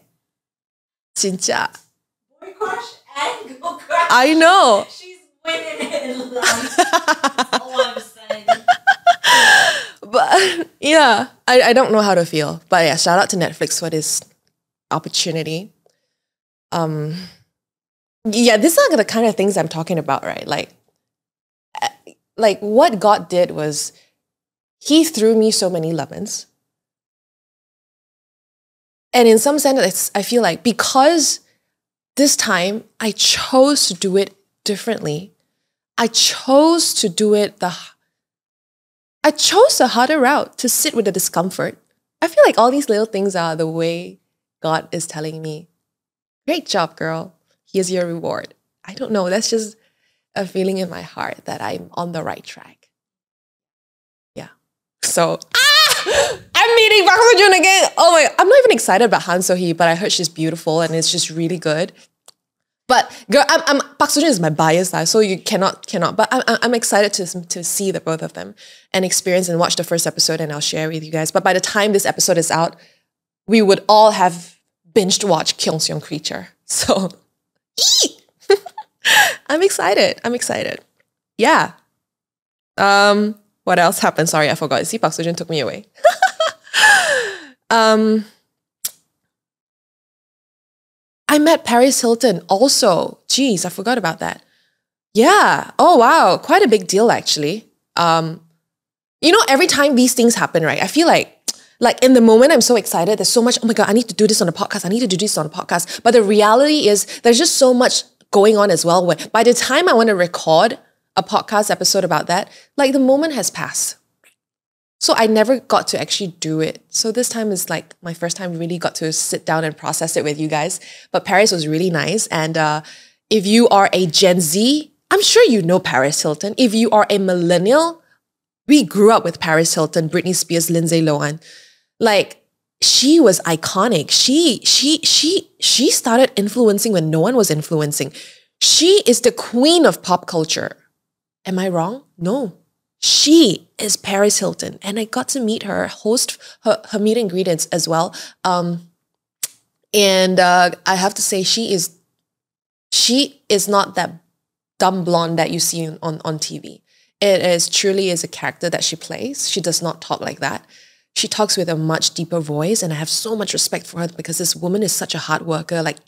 Jinja. Boy crush and girl crush. I know. She's winning in life. That's all I'm saying. But yeah, I don't know how to feel. But yeah, shout out to Netflix for this opportunity. Yeah, these are the kind of things I'm talking about, right? Like what God did was He threw me so many lemons. And in some sense, I feel like because this time I chose to do it differently, I chose to do it I chose the harder route, to sit with the discomfort. I feel like all these little things are the way God is telling me, great job, girl. Here's your reward. I don't know. That's just a feeling in my heart that I'm on the right track. Yeah. So, I'm meeting Park Seo-joon again. Oh my, I'm not even excited about Han So-hee, but I heard she's beautiful and it's just really good. But girl, Park Seo-joon is my bias, so you cannot. But I'm excited to see the both of them and experience and watch the first episode, and I'll share with you guys. But by the time this episode is out, we would all have binged watched Kyung Seong Creature. So, I'm excited. Yeah. What else happened? Sorry, I forgot. See, Park Seo-joon took me away. I met Paris Hilton also. Jeez, I forgot about that. Yeah. Oh, wow. Quite a big deal, actually. You know, every time these things happen, right? I feel like in the moment, I'm so excited. There's so much, oh my God, I need to do this on a podcast. I need to do this on a podcast. But the reality is there's just so much going on as well. Where by the time I want to record a podcast episode about that, like the moment has passed. So I never got to actually do it. So this time is like my first time really got to sit down and process it with you guys. But Paris was really nice. And if you are a Gen Z, I'm sure you know Paris Hilton. If you are a millennial, we grew up with Paris Hilton, Britney Spears, Lindsay Lohan. Like, she was iconic. She started influencing when no one was influencing. She is the queen of pop culture. Am I wrong? No. She is Paris Hilton. And I got to meet her, host her meet and greet as well. And I have to say, she is not that dumb blonde that you see on TV. It truly is a character that she plays. She does not talk like that. She talks with a much deeper voice, and I have so much respect for her because this woman is such a hard worker. Like,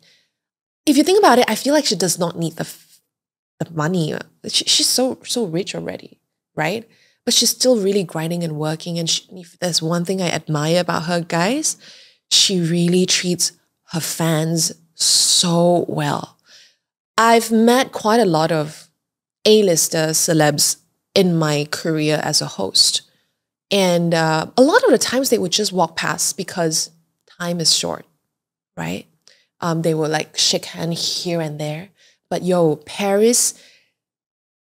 if you think about it, I feel like she does not need the money. She's so rich already, right? But she's still really grinding and working. And if there's one thing I admire about her, guys, she really treats her fans so well. I've met quite a lot of A-lister celebs in my career as a host. And a lot of the times they would just walk past because time is short, right? They will like shake hands here and there. But yo, Paris,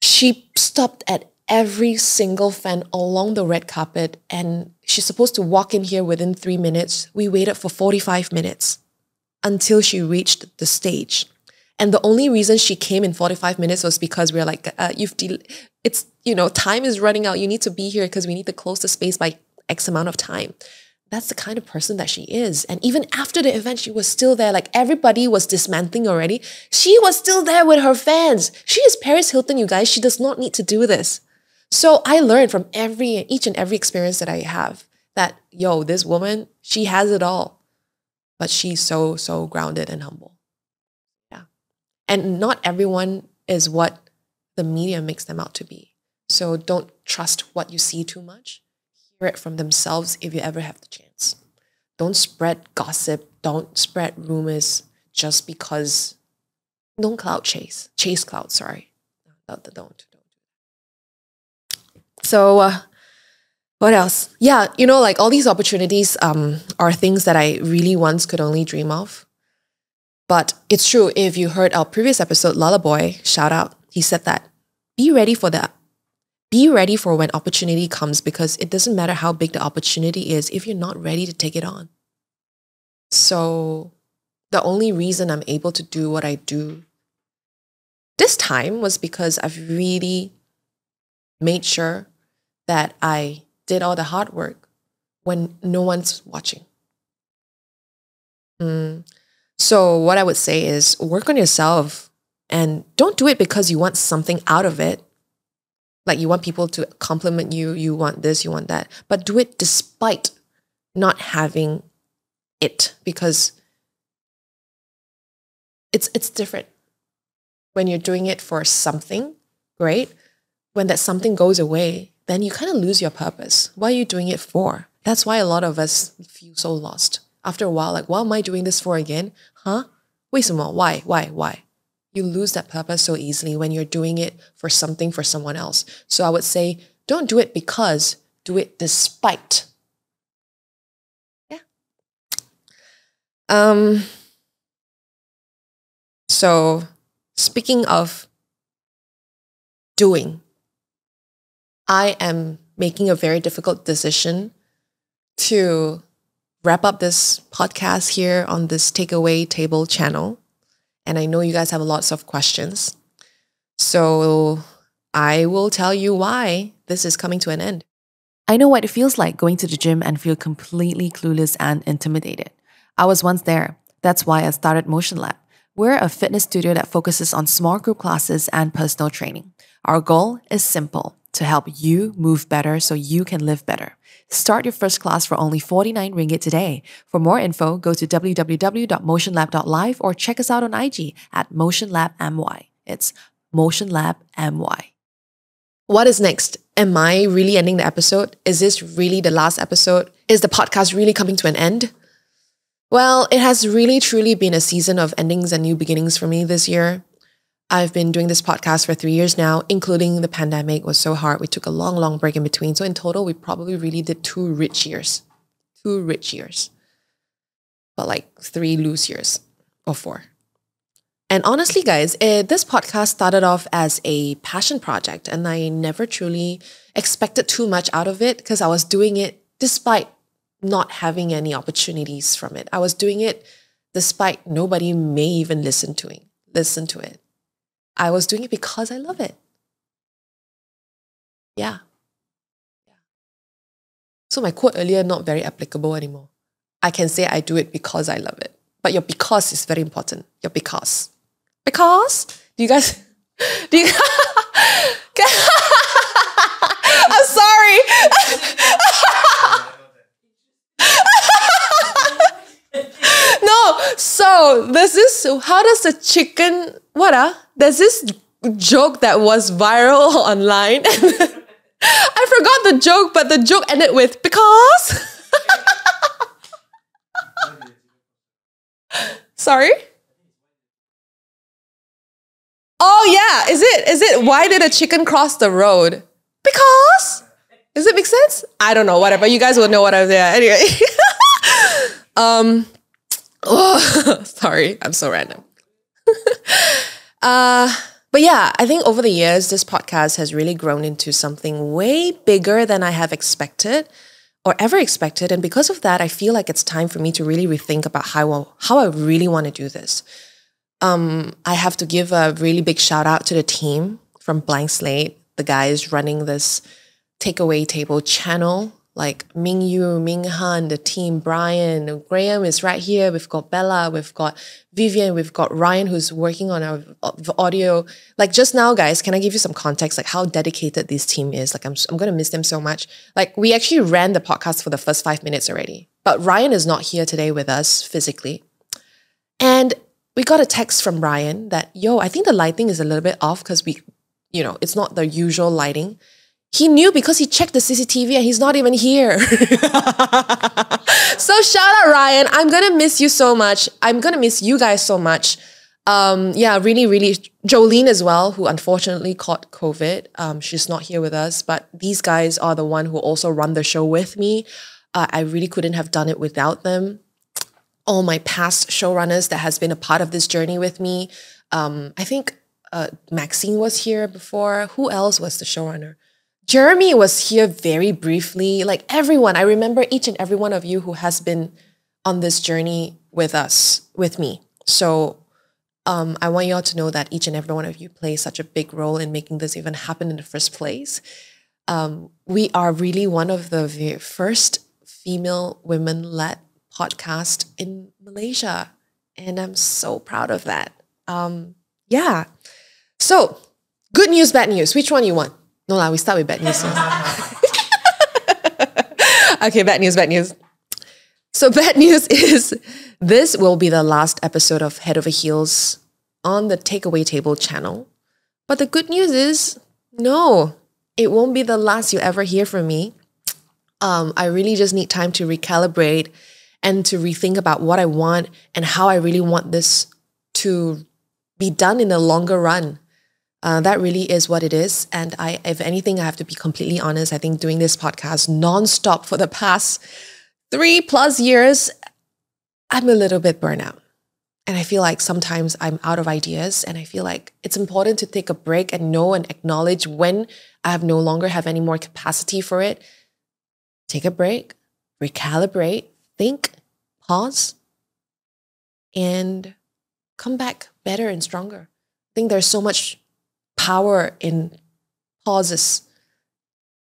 she stopped at every single fan along the red carpet, and she's supposed to walk in here within 3 minutes. We waited for 45 minutes until she reached the stage. And the only reason she came in 45 minutes was because we were like, it's, time is running out. You need to be here because we need to close the space by X amount of time. That's the kind of person that she is. And even after the event, she was still there. Like, everybody was dismantling already. She was still there with her fans. She is Paris Hilton, you guys. She does not need to do this. So I learned from each and every experience that I have that, yo, this woman, she has it all. But she's so, so grounded and humble. Yeah. And not everyone is what the media makes them out to be. So don't trust what you see too much. Hear it from themselves if you ever have the chance. Don't spread gossip. Don't spread rumors just because. Don't cloud chase. Chase cloud, sorry. Don't. So, what else? Yeah, like all these opportunities are things that I really once could only dream of. But it's true, if you heard our previous episode, Lullaboy, shout out, he said that, be ready for that. Be ready for when opportunity comes, because it doesn't matter how big the opportunity is if you're not ready to take it on. So the only reason I'm able to do what I do this time was because I've really made sure that I did all the hard work when no one's watching. So what I would say is work on yourself, and don't do it because you want something out of it. Like you want people to compliment you, you want this, you want that. But do it despite not having it, because it's different. When you're doing it for something, great. When that something goes away, then you kind of lose your purpose. What are you doing it for? That's why a lot of us feel so lost. After a while, like, what am I doing this for again? Huh? 为什么? Why? You lose that purpose so easily when you're doing it for something for someone else. So I would say, don't do it because, do it despite. Yeah. So speaking of doing, I am making a very difficult decision to wrap up this podcast here on this takeaway table channel. And I know you guys have lots of questions. So I will tell you why this is coming to an end. I know what it feels like going to the gym and feel completely clueless and intimidated. I was once there. That's why I started Motion Lab. We're a fitness studio that focuses on small group classes and personal training. Our goal is simple: to help you move better so you can live better. Start your first class for only 49 ringgit today. For more info, go to www.motionlab.live or check us out on IG at motionlabmy. It's motionlabmy. What is next? Am I really ending the episode? Is this really the last episode? Is the podcast really coming to an end? Well, it has really truly been a season of endings and new beginnings for me this year. I've been doing this podcast for 3 years now, including the pandemic. It was so hard. We took a long break in between. So in total, we probably really did 2 rich years. 2 rich years. But like 3 loose years or 4. And honestly, guys, this podcast started off as a passion project, and I never truly expected too much out of it because I was doing it despite not having any opportunities from it. I was doing it despite nobody may even listen to it. I was doing it because I love it. Yeah. So my quote earlier, not very applicable anymore. I can say I do it because I love it. But your because is very important. Your because. Because? Do you guys... I'm sorry. No, so there's this... How does the chicken... There's this joke that was viral online. I forgot the joke, but the joke ended with because. Sorry? Oh yeah, is it? Why did a chicken cross the road? Because? Does it make sense? I don't know, whatever. You guys will know what I'm there. Anyway. Sorry, I'm so random. But yeah, I think over the years, this podcast has really grown into something way bigger than I have expected or ever expected. And because of that, I feel like it's time for me to really rethink about how I really want to do this. I have to give a really big shout out to the team from Blank Slate, the guys running this takeaway table channel. like Ming Yu, Ming Han, the team, Brian, Graham is right here. We've got Bella, we've got Vivian, we've got Ryan who's working on our audio. Like just now, guys, can I give you some context, like how dedicated this team is? Like I'm going to miss them so much. Like we actually ran the podcast for the first 5 minutes already, but Ryan is not here today with us physically. And we got a text from Ryan that, yo, I think the lighting is a little bit off because it's not the usual lighting. He knew because he checked the CCTV and he's not even here. So shout out Ryan. I'm going to miss you so much. I'm going to miss you guys so much. Really, really. Jolene as well, who unfortunately caught COVID. She's not here with us, but these guys are the one who also run the show with me. I really couldn't have done it without them. All my past showrunners that has been a part of this journey with me. I think Maxine was here before. Who else was the showrunner? Jeremy was here very briefly. Like everyone, I remember each and every one of you who has been on this journey with me. So I want you all to know that each and every one of you play such a big role in making this even happen in the first place. We are really one of the first female women-led podcast in Malaysia. And I'm so proud of that. So, good news, bad news. Which one you want? No lah, we start with bad news. Okay, bad news. So bad news is this will be the last episode of Head Over Heels on the Takeaway Table channel. But the good news is, no, it won't be the last you ever hear from me. I really just need time to recalibrate and to rethink about what I want and how I really want this to be done in the longer run. That really is what it is. And if anything, I have to be completely honest. I think doing this podcast nonstop for the past 3+ years, I'm a little bit burnt out. And I feel like sometimes I'm out of ideas, and I feel like it's important to take a break and know and acknowledge when I no longer have any more capacity for it. Take a break, recalibrate, think, pause, and come back better and stronger. I think there's so much power in pauses.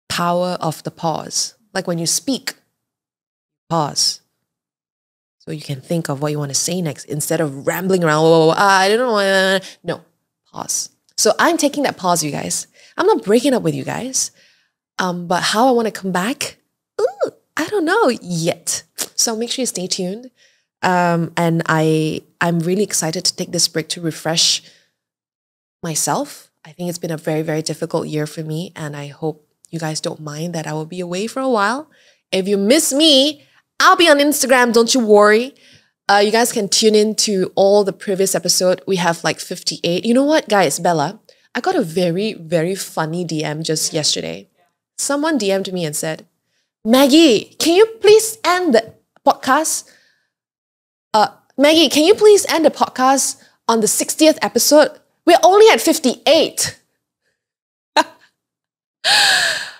Power of the pause. Like when you speak, pause. So you can think of what you want to say next instead of rambling around. I don't know. No, pause. So I'm taking that pause, you guys. I'm not breaking up with you guys. But how I want to come back, I don't know yet. So make sure you stay tuned. And I'm really excited to take this break to refresh myself. I think it's been a very, very difficult year for me, and I hope you guys don't mind that I will be away for a while. If you miss me, I'll be on Instagram, don't you worry. You guys can tune in to all the previous episode. We have like 58. You know what, guys, Bella, I got a very, very funny DM just yesterday. Someone DM'd me and said, Maggie, can you please end the podcast? Maggie, can you please end the podcast on the 60th episode? We're only at 58.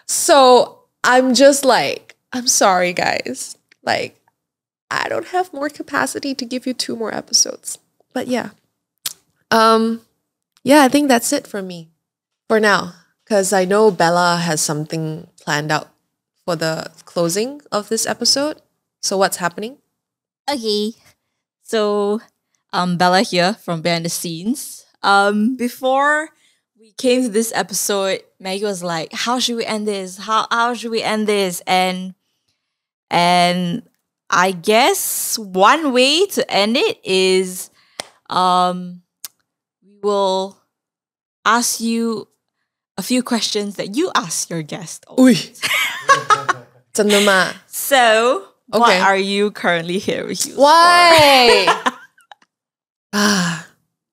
So I'm just like, I'm sorry, guys. Like, I don't have more capacity to give you 2 more episodes. But yeah. I think that's it for me for now. Because I know Bella has something planned out for the closing of this episode. So what's happening? Okay. So, Bella here from Behind the Scenes. Before we came to this episode, Maggie was like, how should we end this? How should we end this? And I guess one way to end it is we will ask you a few questions that you ask your guest. So, what are you currently here with you? Why?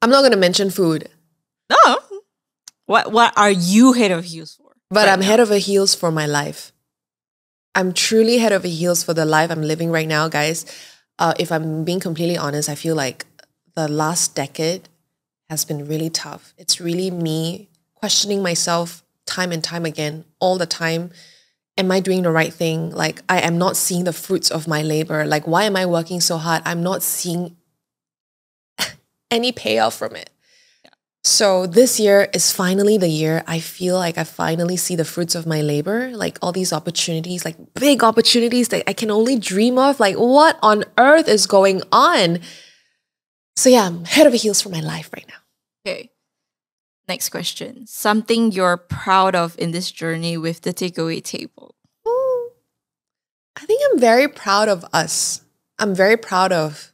I'm not going to mention food. No. What are you head over heels for? But I'm head over heels for my life. I'm truly head over heels for the life I'm living right now, guys. If I'm being completely honest, I feel like the last decade has been really tough. It's really me questioning myself time and time again, all the time. Am I doing the right thing? Like, I am not seeing the fruits of my labor. Like, why am I working so hard? I'm not seeing any payoff from it. Yeah. So this year is finally the year I feel like I finally see the fruits of my labor, like all these opportunities, like big opportunities that I can only dream of. Like, what on earth is going on? So yeah, I'm head over heels for my life right now. Okay. Next question. Something you're proud of in this journey with the takeaway table. Ooh, I think I'm very proud of us. I'm very proud of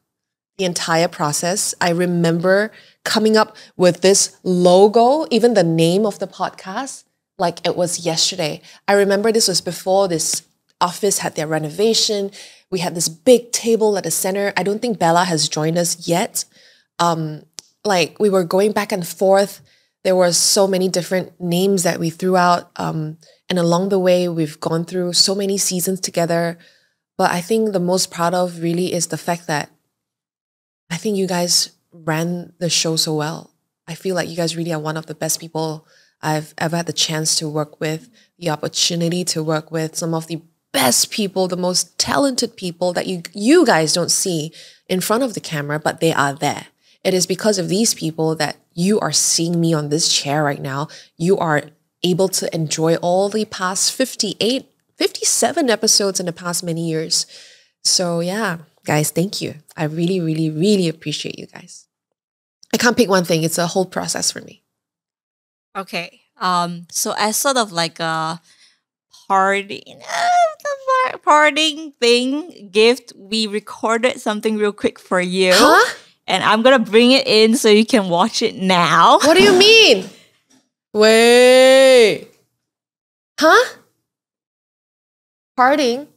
the entire process. I remember coming up with this logo, even the name of the podcast, like it was yesterday. I remember this was before this office had their renovation. We had this big table at the center. I don't think Bella has joined us yet. Like we were going back and forth. There were so many different names that we threw out. And along the way, we've gone through so many seasons together. But I think the most proud of really is the fact that I think you guys ran the show so well. I feel like you guys really are one of the best people I've ever had the chance to work with, the opportunity to work with, some of the best people, the most talented people that you guys don't see in front of the camera, but they are there. It is because of these people that you are seeing me on this chair right now. You are able to enjoy all the past 57 episodes in the past many years. So yeah, guys, thank you. I really, really, really appreciate you guys. I can't pick one thing. It's a whole process for me. Okay. So as sort of like a parting thing, gift, we recorded something real quick for you. Huh? And I'm going to bring it in so you can watch it now. What do you mean? Wait. Huh? Parting?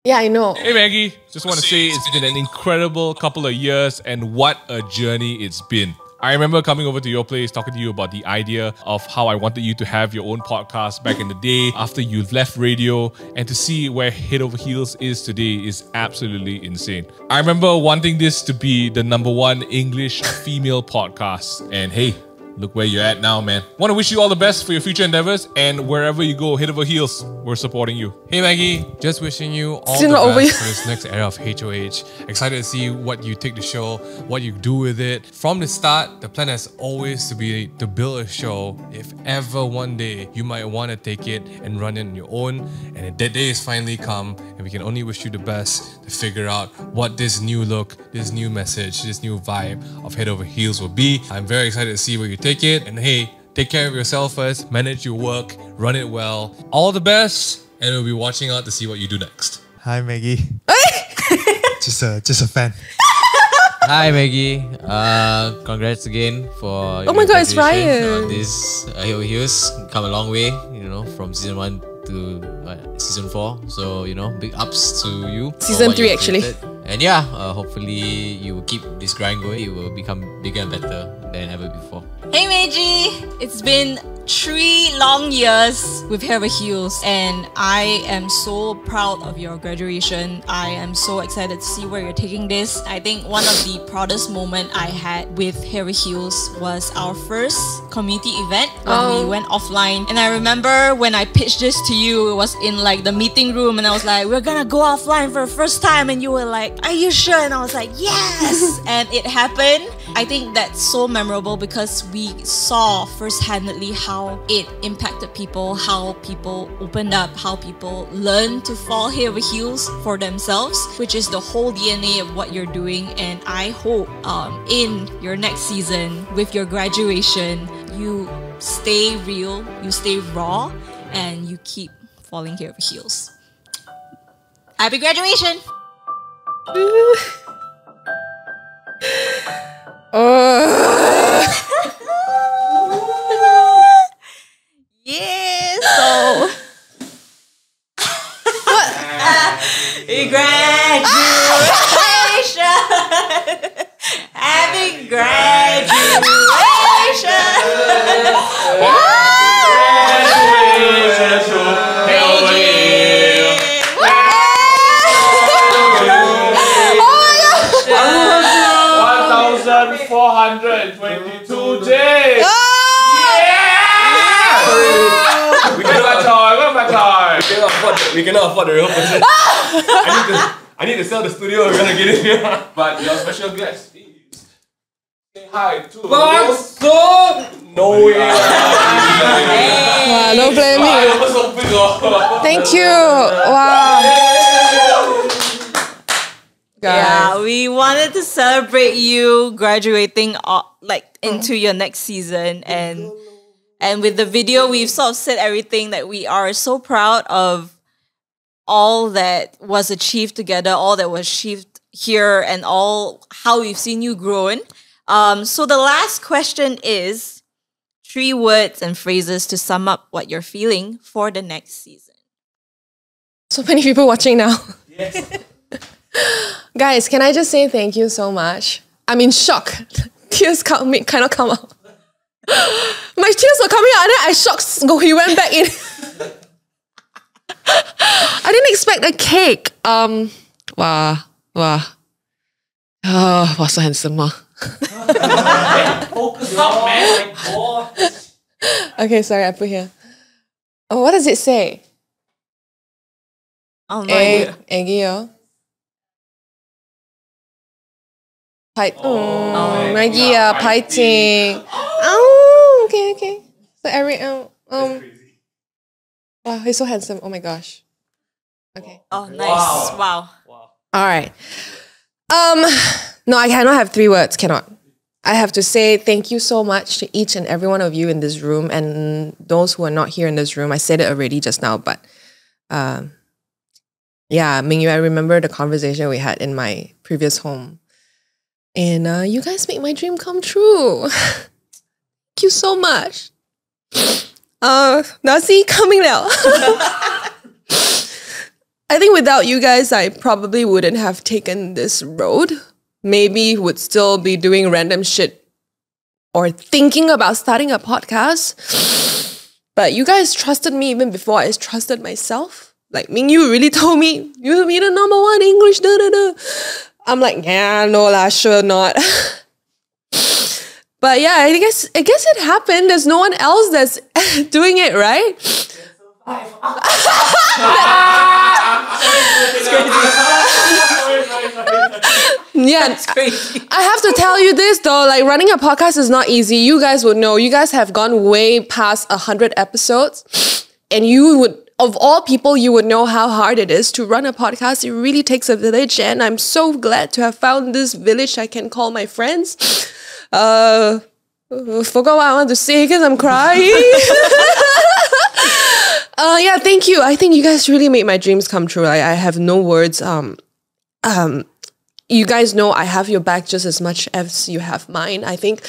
Yeah, I know. Hey Maggie, just want to say it's been an incredible couple of years and what a journey it's been. I remember coming over to your place, talking to you about the idea of how I wanted you to have your own podcast back in the day after you left radio, and to see where Head Over Heels is today is absolutely insane. I remember wanting this to be the #1 English female podcast, and hey, look where you're at now, man. Want to wish you all the best for your future endeavors, and wherever you go, Head Over Heels, we're supporting you. Hey Maggie, just wishing you all Still the not over best for this next era of HOH. Excited to see what you take the show, what you do with it. From the start, the plan has always to be to build a show. If ever one day you might want to take it and run it on your own, and that day has finally come, and we can only wish you the best to figure out what this new look, this new message, this new vibe of Head Over Heels will be. I'm very excited to see where you take it, and hey, take care of yourself first, manage your work, run it well. All the best, and we'll be watching out to see what you do next. Hi Maggie. just a fan. Hi Maggie. Congrats again for Oh my God, it's graduation Ryan. on this Head Over Heels. Come a long way, from season 1 to season 4. So big ups to you. for Season what 3 you've actually. created. And yeah, hopefully you will keep this grind going. It will become bigger and better than ever before. Hey Meiji! It's been 3 long years with Head Over Heels, and I am so proud of your graduation. I am so excited to see where you're taking this. I think one of the proudest moments I had with Head Over Heels was our first community event when we went offline. And I remember when I pitched this to you, it was in like the meeting room, and I was like, we're gonna go offline for the first time, and you were like, are you sure? And I was like, yes! And it happened. I think that's so memorable because we saw first-handedly how it impacted people, how people opened up, how people learned to fall head over heels for themselves, which is the whole DNA of what you're doing. And I hope in your next season, with your graduation, you stay real, you stay raw, and you keep falling head over heels. Happy graduation! Yeah, so graduation. Happy graduation. Congratulations. 1,422 days. We cannot afford the real person. I need to sell the studio. We're gonna get it here. But your special guest Hi to no way. Wow, don't blame me. Thank you. Wow. Yeah, we wanted to celebrate you graduating into your next season, and with the video we've sort of said everything that we are so proud of all that was achieved together, all that was achieved here, and all how we've seen you growing. So the last question is 3 words and phrases to sum up what you're feeling for the next season. So many people watching now. Yes. Guys, can I just say thank you so much? I'm in shock. Tears kind of come out. My tears were coming out and then I shocked. He went back in. I didn't expect a cake. Wow. Oh, so handsome. Focus up, man. Like, boy. Okay, sorry, I put here. Oh, what does it say? Oh, no idea. Eggy, Maggy, fighting. Oh, okay. So wow, he's so handsome. Oh my gosh. Okay. Oh, nice. Wow. All right. No, I cannot have 3 words. Cannot. I have to say thank you so much to each and every one of you in this room and those who are not here in this room. I said it already just now, but yeah, Mingyu, I remember the conversation we had in my previous home. And you guys make my dream come true. Thank you so much. Nasi coming now. I think without you guys, I probably wouldn't have taken this road. Maybe would still be doing random shit or thinking about starting a podcast. But you guys trusted me even before I trusted myself. Like, Mingyu really told me, you'll be the #1 English, I'm like, yeah, no lah, sure not. But yeah, I guess it happened. There's no one else that's doing it, right? Yeah, That's crazy. I have to tell you this though, like running a podcast is not easy. You guys would know. You guys have gone way past 100 episodes, and you would, of all people, you would know how hard it is to run a podcast. It really takes a village, and I'm so glad to have found this village I can call my friends. Forgot what I want to say because I'm crying. Yeah, thank you. I think you guys really made my dreams come true. I have no words. You guys know I have your back just as much as you have mine. I think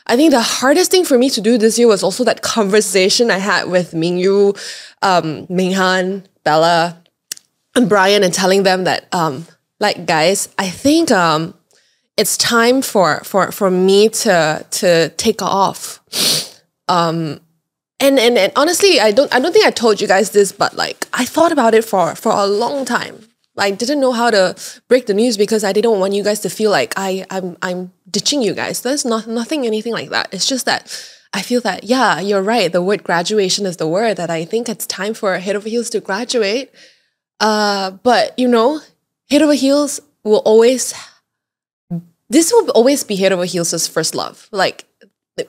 the hardest thing for me to do this year was also that conversation I had with Mingyu, Minghan, Bella, and Brian, and telling them that, like, guys, I think it's time for me to take off. And honestly, I don't think I told you guys this, but like I thought about it for a long time. I didn't know how to break the news because I didn't want you guys to feel like I'm ditching you guys. There's anything like that. It's just that I feel that, yeah, you're right. The word graduation is the word that I think it's time for Head Over Heels to graduate. But you know, Head Over Heels will always be Head Over Heels' first love. Like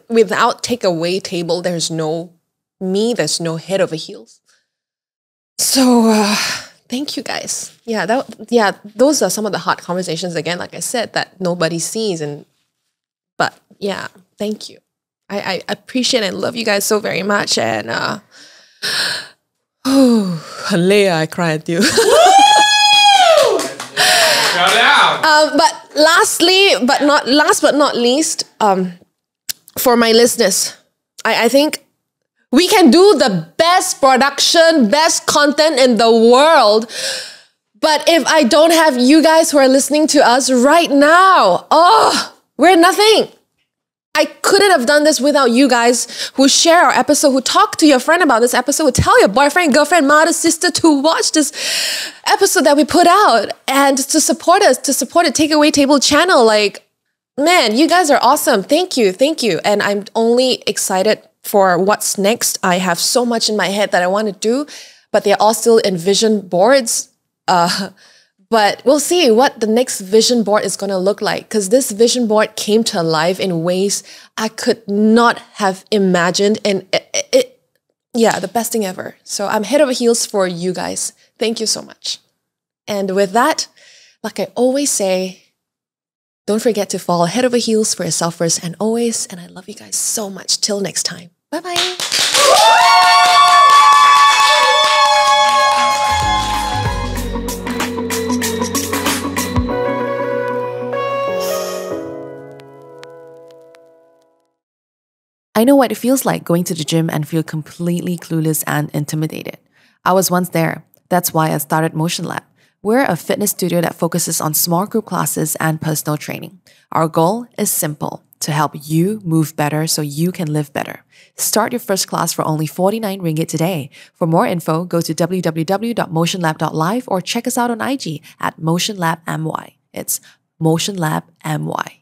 without takeaway table, there's no me, there's no Head Over Heels. So thank you guys. Yeah, those are some of the hard conversations again, like I said, that nobody sees, but yeah, thank you. I appreciate and love you guys so very much, and Leia, I cry at you. Shout out. But last but not least, for my listeners, I think we can do the best production, best content in the world. But if I don't have you guys who are listening to us right now, we're nothing. I couldn't have done this without you guys who share our episode, who talk to your friend about this episode, who tell your boyfriend, girlfriend, mother, sister to watch this episode that we put out and to support us, to support the Takeaway Table channel. Like, man, you guys are awesome. Thank you. And I'm only excited for what's next. I have so much in my head that I want to do, but they're all still in vision boards. But we'll see what the next vision board is going to look like, because this vision board came to life in ways I could not have imagined. And yeah, the best thing ever. So I'm head over heels for you guys. Thank you so much. And with that, like I always say, don't forget to fall head over heels for yourself first and always. And I love you guys so much. Till next time. Bye-bye. I know what it feels like going to the gym and feel completely clueless and intimidated. I was once there. That's why I started Motion Lab. We're a fitness studio that focuses on small group classes and personal training. Our goal is simple: to help you move better so you can live better. Start your first class for only 49 ringgit today. For more info, go to www.motionlab.live or check us out on IG at motionlabmy. It's Motion Lab MY.